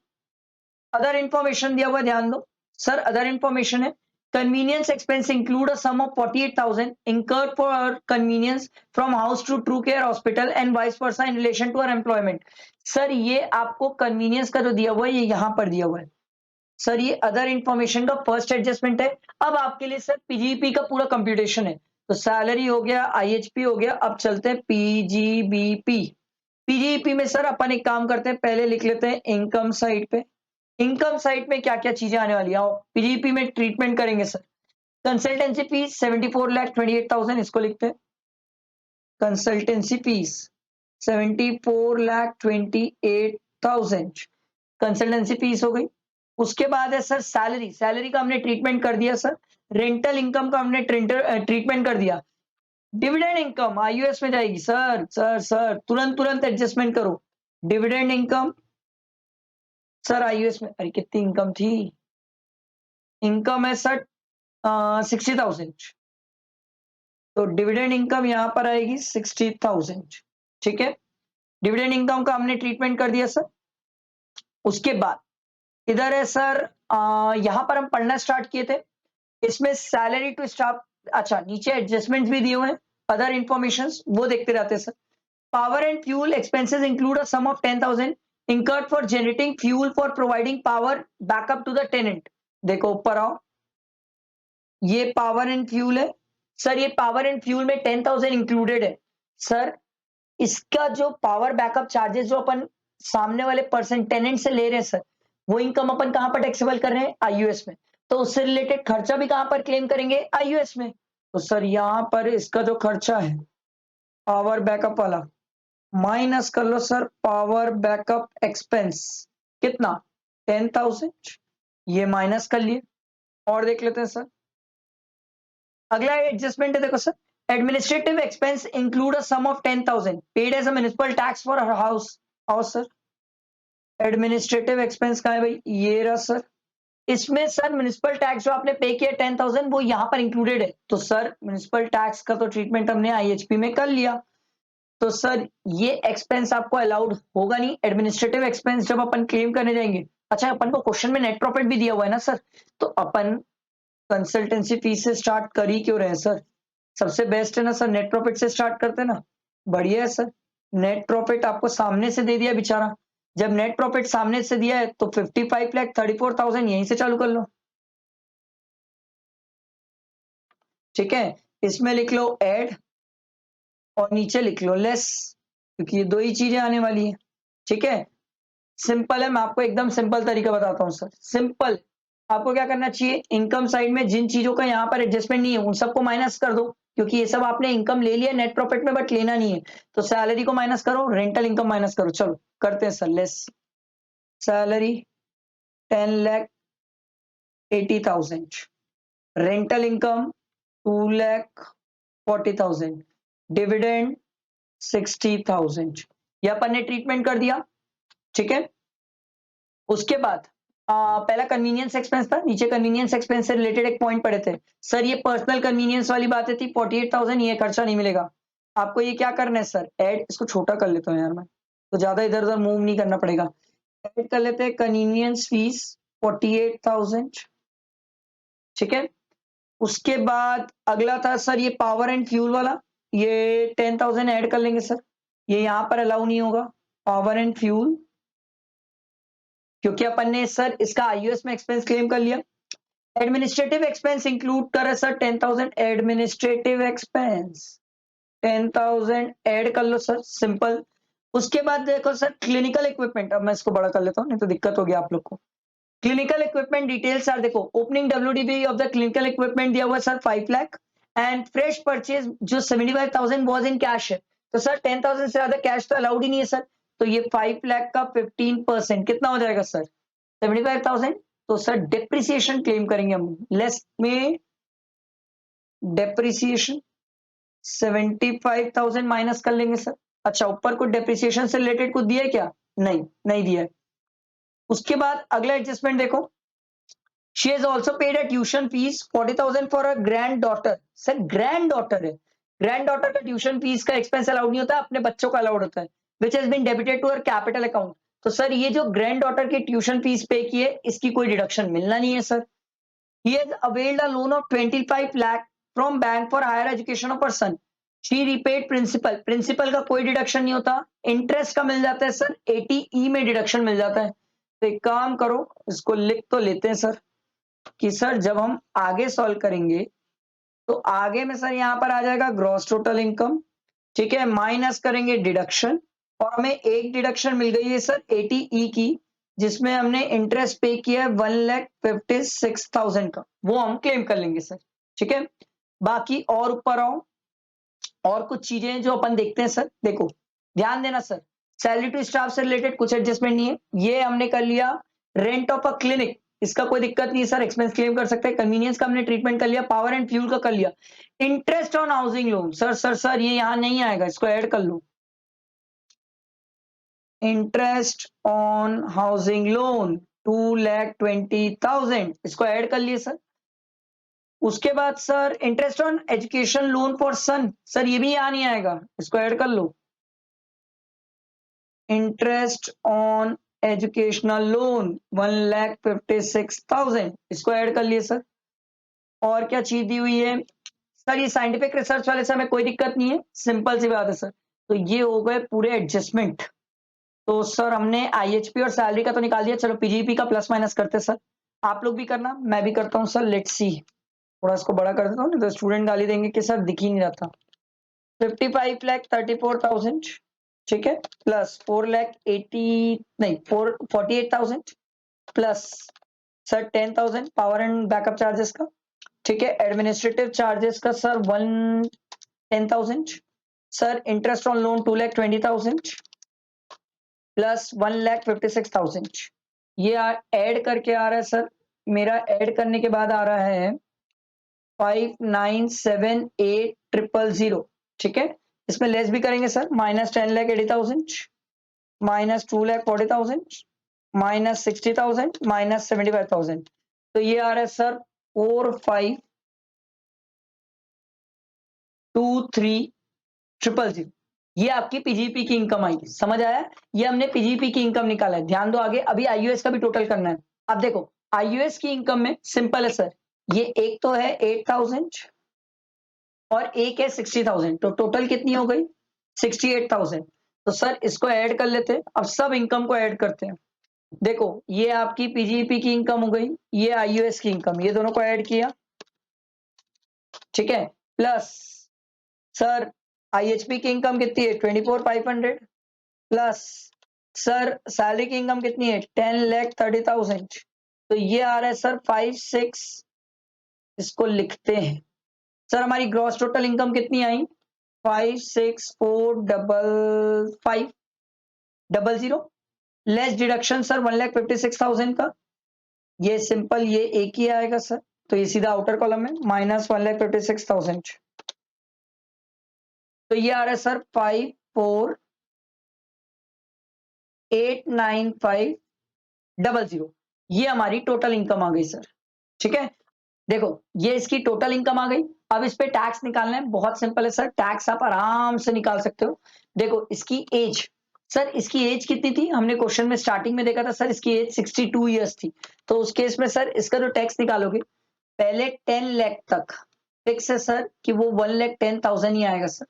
अदर इंफॉर्मेशन दिया हुआ, ध्यान दो सर। अदर इंफॉर्मेशन है, convenience expense include a sum of 48,000 incurred for convenience from house to true care hospital and vice versa in relation to her employment। Sir ये आपको convenience का जो दिया हुआ है ये यहां पर दिया हुआ है सर, ये अदर इंफॉर्मेशन का फर्स्ट एडजस्टमेंट है। अब आपके लिए सर पीजीपी का पूरा कंप्यूटेशन है, तो सैलरी हो गया, आईएचपी हो गया, अब चलते हैं पीजीबीपी। पीजीपी में सर अपन एक काम करते हैं, पहले लिख लेते हैं इनकम साइड पे। इनकम साइड में क्या क्या चीजें आने वाली है, पीजीपी में ट्रीटमेंट करेंगे सर। कंसल्टेंसी फीस 74,28,000, इसको लिखते हैं कंसल्टेंसी फीस 74,28,000 कंसल्टेंसी फीस हो गई। उसके बाद है सर सैलरी, सैलरी का हमने ट्रीटमेंट कर दिया सर। रेंटल इनकम का हमने ट्रीटमेंट कर दिया। डिविडेंड इनकम आईयूएस में जाएगी सर, सर सर तुरंत तुरंत एडजस्टमेंट करो। डिविडेंड इनकम सर आईयूएस में, अरे कितनी इनकम थी, इनकम है सर 60,000, तो डिविडेंड इनकम यहां पर आएगी 60,000। ठीक है, डिविडेंड इनकम का हमने ट्रीटमेंट कर दिया सर। उसके बाद इधर है सर यहां पर हम पढ़ना स्टार्ट किए थे, इसमें सैलरी टू स्टाफ, अच्छा नीचे एडजस्टमेंट्स भी दिए हुए हैं, अदर इंफॉर्मेशन वो देखते रहते हैं sir. Power and fuel expenses include a sum of 10,000 incurred for generating fuel for providing power backup to the tenant। देखो ऊपर आओ, ये पावर एंड फ्यूल है सर, ये पावर एंड फ्यूल में 10,000 इंक्लूडेड है सर। इसका जो पावर बैकअप चार्जेस जो अपन सामने वाले पर्सन टेनेंट से ले रहे हैं सर, वो इनकम अपन कहां पर टैक्सेबल कर रहे हैं, आईयूएस में। तो उससे रिलेटेड खर्चा भी कहां पर क्लेम करेंगे, आईयूएस में। तो सर यहां पर इसका जो खर्चा है पावर बैकअप वाला माइनस कर लो सर, पावर बैकअप एक्सपेंस कितना 10,000, ये माइनस कर लिए। और देख लेते हैं सर, अगला एडजस्टमेंट है, देखो sir administrative expense include a sum of 10,000 paid as a municipal tax for house house sir. Administrative expense कहां है भाई, ये रहा सर। इसमें सर म्युनिसिपल टैक्स जो आपने पे किया 10,000 वो यहां पर इंक्लूडेड है, तो सर म्युनिसिपल टैक्स का तो ट्रीटमेंट हमने आईएचपी में कर लिया, तो सर ये एक्सपेंस आपको अलाउड होगा नहीं। एडमिनिस्ट्रेटिव एक्सपेंस जब अपन क्लेम करने जाएंगे, अच्छा अपन को क्वेश्चन में नेट प्रॉफिट भी दिया हुआ है ना सर, तो अपन कंसल्टेंसी फीस से स्टार्ट कर ही क्यों रहे हैं सर, सबसे बेस्ट है ना सर नेट प्रॉफिट से स्टार्ट करते हैं ना, बढ़िया है सर। नेट प्रॉफिट आपको सामने से दे दिया बेचारा, जब नेट प्रॉफिट सामने से दिया है तो 55,34,000 यहीं से चालू कर लो। ठीक है, इसमें लिख लो ऐड और नीचे लिख लो लेस, क्योंकि ये दो ही चीजें आने वाली है। ठीक है, सिंपल है, मैं आपको एकदम सिंपल तरीका बताता हूँ सर। सिंपल, आपको क्या करना चाहिए, इनकम साइड में जिन चीजों का यहाँ पर एडजस्टमेंट नहीं है उन सबको माइनस कर दो, क्योंकि ये सब आपने इनकम ले लिया नेट प्रॉफिट में बट लेना नहीं है। तो सैलरी को माइनस करो, रेंटल इनकम माइनस करो, चलो करते हैं sir. Less salary 10,80,000, rental income 2,40,000, dividend 60,000, ये अपन ने ट्रीटमेंट कर दिया। ठीक है, उसके बाद पहला कन्वीनियंस एक्सपेंस था, नीचे कन्वीनियंस एक्सपेंस से रिलेटेड एक पॉइंट पढ़े थे सर, ये पर्सनल कन्वीनियंस वाली बातें थी। 48,000 ये खर्चा नहीं मिलेगा आपको, ये क्या करना है सर, ऐड, इसको छोटा कर लेता हूँ यार मैं, तो ज्यादा इधर उधर मूव नहीं करना पड़ेगा। ऐड कर लेते हैं कन्वीनियंस फीस 48,000। ठीक है, उसके बाद अगला था सर ये पावर एंड फ्यूल वाला, ये 10,000 ऐड कर लेंगे सर, ये यहां पर अलाउ नहीं होगा पावर एंड फ्यूल, क्योंकि अपन ने सर इसका आईयूएस में एक्सपेंस क्लेम कर लिया। एडमिनिस्ट्रेटिव एक्सपेंस इंक्लूड कर सर 10,000 एडमिनिस्ट्रेटिव एक्सपेंस 10,000 ऐड कर लो सर, सिंपल। उसके बाद देखो सर क्लिनिकल इक्विपमेंट, अब मैं इसको बड़ा कर लेता हूँ नहीं तो दिक्कत होगी आप लोग को। क्लिनिकल इक्विपमेंट डिटेल्स सर देखो, opening WDV of the clinical equipment दिया हुआ है sir 5 lakh and fresh purchase जो 75,000 वाज इन कैश है, तो सर 10,000 से ज्यादा कैश तो अलाउड ही नहीं है सर, तो ये 5 लाख का 15% कितना हो जाएगा सर 75,000। तो सर डेप्रिसिएशन क्लेम करेंगे हम, लेस में डेप्रिसिएशन 75,000 माइनस कर लेंगे सर। अच्छा, ऊपर कुछ डेप्रिसिएशन से रिलेटेड कुछ दिया है क्या? नहीं, नहीं दिया है। उसके बाद अगला एडजस्टमेंट देखो, she has also paid a tuition fees 40,000 for a granddaughter. Sir granddaughter है, ग्रैंड डॉटर का ट्यूशन फीस का एक्सपेंस अलाउड नहीं होता, अपने बच्चों का अलाउड होता है, which has been debited to her capital account. तो सर ये जो ग्रैंड डॉटर की ट्यूशन फीस पे की है, इसकी कोई डिडक्शन मिलना नहीं है sir. He has availed a loan of 25 lakh from bank for higher education of her son. She repaid principal. Principal का कोई डिडक्शन नहीं होता, इंटरेस्ट का मिल जाता है सर, 80E में डिडक्शन मिल जाता है। तो एक काम करो, इसको लिख तो लेते हैं सर कि सर जब हम आगे सॉल्व करेंगे तो आगे में सर यहाँ पर आ जाएगा ग्रॉस टोटल इनकम, ठीक है, माइनस करेंगे डिडक्शन, और हमें एक डिडक्शन मिल गई है सर 80E की, जिसमें हमने इंटरेस्ट पे किया है 1,56,000 का, वो हम क्लेम कर लेंगे सर, ठीक है। बाकी और ऊपर आओ, और कुछ चीजें जो अपन देखते हैं सर, देखो ध्यान देना सर, सैलरी टू स्टाफ से रिलेटेड कुछ एडजस्टमेंट नहीं है, ये हमने कर लिया। रेंट ऑफ अ क्लिनिक, इसका कोई दिक्कत नहीं है सर, एक्सपेंस क्लेम कर सकते हैं। कन्वीनियंस का हमने ट्रीटमेंट कर लिया, पावर एंड फ्यूल का कर लिया। Interest on housing loan, sir ये यहां नहीं आएगा, इसको ऐड कर लो। इंटरेस्ट ऑन हाउसिंग लोन 2,20,000, इसको ऐड कर लिए सर। उसके बाद sir interest on education loan for son, sir ये भी यहां नहीं आएगा, इसको ऐड कर लो। इंटरेस्ट ऑन एजुकेशनल लोन 1,56,000, इसको ऐड कर लिए सर। और क्या चीज दी हुई है सर, ये साइंटिफिक रिसर्च वाले से हमें कोई दिक्कत नहीं है, सिंपल सी बात है सर। तो ये हो गए पूरे एडजस्टमेंट। तो सर हमने आईएचपी और सैलरी का तो निकाल दिया, चलो पीजीपी का प्लस माइनस करते सर, आप लोग भी करना, मैं भी करता हूँ सर। लेट्स सी, थोड़ा इसको बड़ा कर देता हूँ नहीं तो स्टूडेंट गाली देंगे कि सर दिख ही नहीं रहा था। 55,34,000, ठीक है, प्लस 4,80 नहीं 48,000 plus sir 10,000 power and backup charges का, ठीक है। एडमिनिस्ट्रेटिव चार्जेस का sir 10,000 sir. Interest on loan 2,20,000 plus 1,56,000, ये ऐड करके आ रहा है सर, मेरा ऐड करने के बाद आ रहा है 5,978,000, ठीक है। इसमें लेस भी करेंगे sir, minus 10,80,000 minus 2,40,000 minus 60,000 minus 75,000, तो ये आ रहा है सर 4,5,2,3,000। ये आपकी पीजीपी की इनकम आएगी, समझ आया? ये हमने पीजीपी की इनकम निकाला है, ध्यान दो आगे, अभी आईयूएस का भी टोटल करना है। अब देखो आईयूएस की इनकम में सिंपल है सर, ये एक तो है 8,000 और एक है 60,000, तो टोटल कितनी हो गई 68,000। तो सर इसको ऐड कर लेते हैं, अब सब इनकम को ऐड करते हैं। देखो ये आपकी पीजीपी की इनकम हो गई, ये आईयूएस की इनकम, ये दोनों को ऐड किया, ठीक है। प्लस सर आईएचपी की इनकम कितनी है 24,500 प्लस सर सैलरी की इनकम कितनी है 10,30,000, तो ये आ रहा है सर 5,6, इसको लिखते हैं सर। हमारी ग्रॉस टोटल इनकम कितनी आई 5,6,4,5,5,000 लेस डिडक्शन सर 1,56,000 का, ये सिंपल ये एक ही आएगा सर, तो ये सीधा आउटर कॉलम है, माइनस 1,56,000, तो ये आ रहा है सर 5,4,8,9,5,000, ये हमारी टोटल इनकम आ गई सर, ठीक है। देखो ये इसकी टोटल इनकम आ गई, अब इस पे टैक्स निकालना है, बहुत सिंपल है सर, टैक्स आप आराम से निकाल सकते हो। देखो इसकी एज, सर इसकी एज कितनी थी, हमने क्वेश्चन में स्टार्टिंग में देखा था सर, इसकी एज 62 ईयर्स थी, तो उस केस में सर इसका जो टैक्स निकालोगे पहले 10 लाख तक फिक्स है सर कि वो 1,10,000 ही आएगा सर,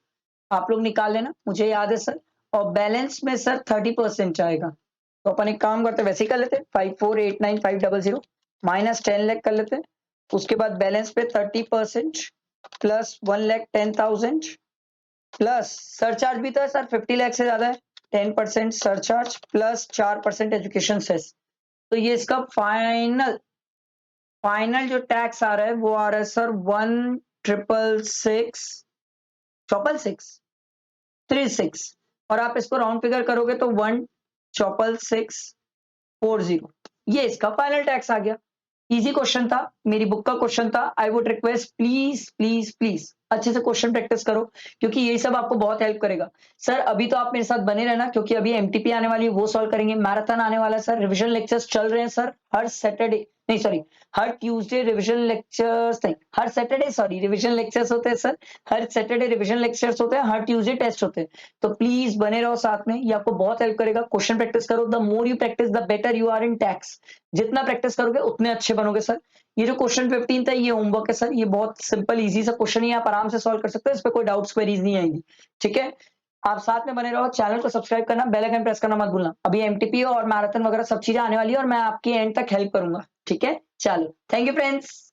आप लोग निकाल लेना, मुझे याद है सर। और बैलेंस में सर 30% आएगा, तो अपन एक काम करते वैसे ही कर लेते 5,4,8,9,5,000 माइनस 10 लाख कर लेते, उसके बाद बैलेंस पे 30% प्लस 1,10,000 प्लस सरचार्ज भी तो है सर, 50 लाख से ज्यादा है, 10% सरचार्ज प्लस 4% एजुकेशन सेस। तो ये इसका फाइनल जो टैक्स आ रहा है वो आ रहा है सर 1,666,36 और आप इसको राउंड फिगर करोगे तो 1,666,40 ये इसका फाइनल टैक्स आ गया। इजी क्वेश्चन था, मेरी बुक का क्वेश्चन था। I would request please please please अच्छे से क्वेश्चन प्रैक्टिस करो, क्योंकि यही सब आपको बहुत हेल्प करेगा। सर अभी तो आप मेरे साथ बने रहना, क्योंकि अभी एमटीपी आने वाली है, वो सॉल्व करेंगे। मैराथन आने वाला है सर, रिविजन लेक्चर्स चल रहे हैं सर, हर सैटरडे नहीं सॉरी हर ट्यूसडे रिविजन लेक्चर्स नहीं, हर सैटरडे सॉरी रिविजन लेक्चर्स होते हैं सर, हर सैटरडे रिविजन लेक्चर्स होते हैं, हर ट्यूसडे टेस्ट होते हैं। तो प्लीज बने रहो साथ में, ये आपको बहुत हेल्प करेगा। क्वेश्चन प्रैक्टिस करो, the more you practice the better you are in tax. जितना प्रैक्टिस करोगे उतने अच्छे बनोगे सर। ये जो क्वेश्चन 15 था ये होमवर्क है सर, ये बहुत सिंपल इजी सा क्वेश्चन है, आप आराम से सॉल्व कर सकते हो, इस पे कोई डाउट्स क्वेरीज नहीं आएंगी। ठीक है, आप साथ में बने रहो, चैनल को सब्सक्राइब करना, बेल आइकन प्रेस करना मत भूलना। अभी एमटीपी और मैराथन वगैरह सब चीजें आने वाली है और मैं आपकी एंड तक हेल्प करूंगा। ठीक है, चलो थैंक यू फ्रेंड्स।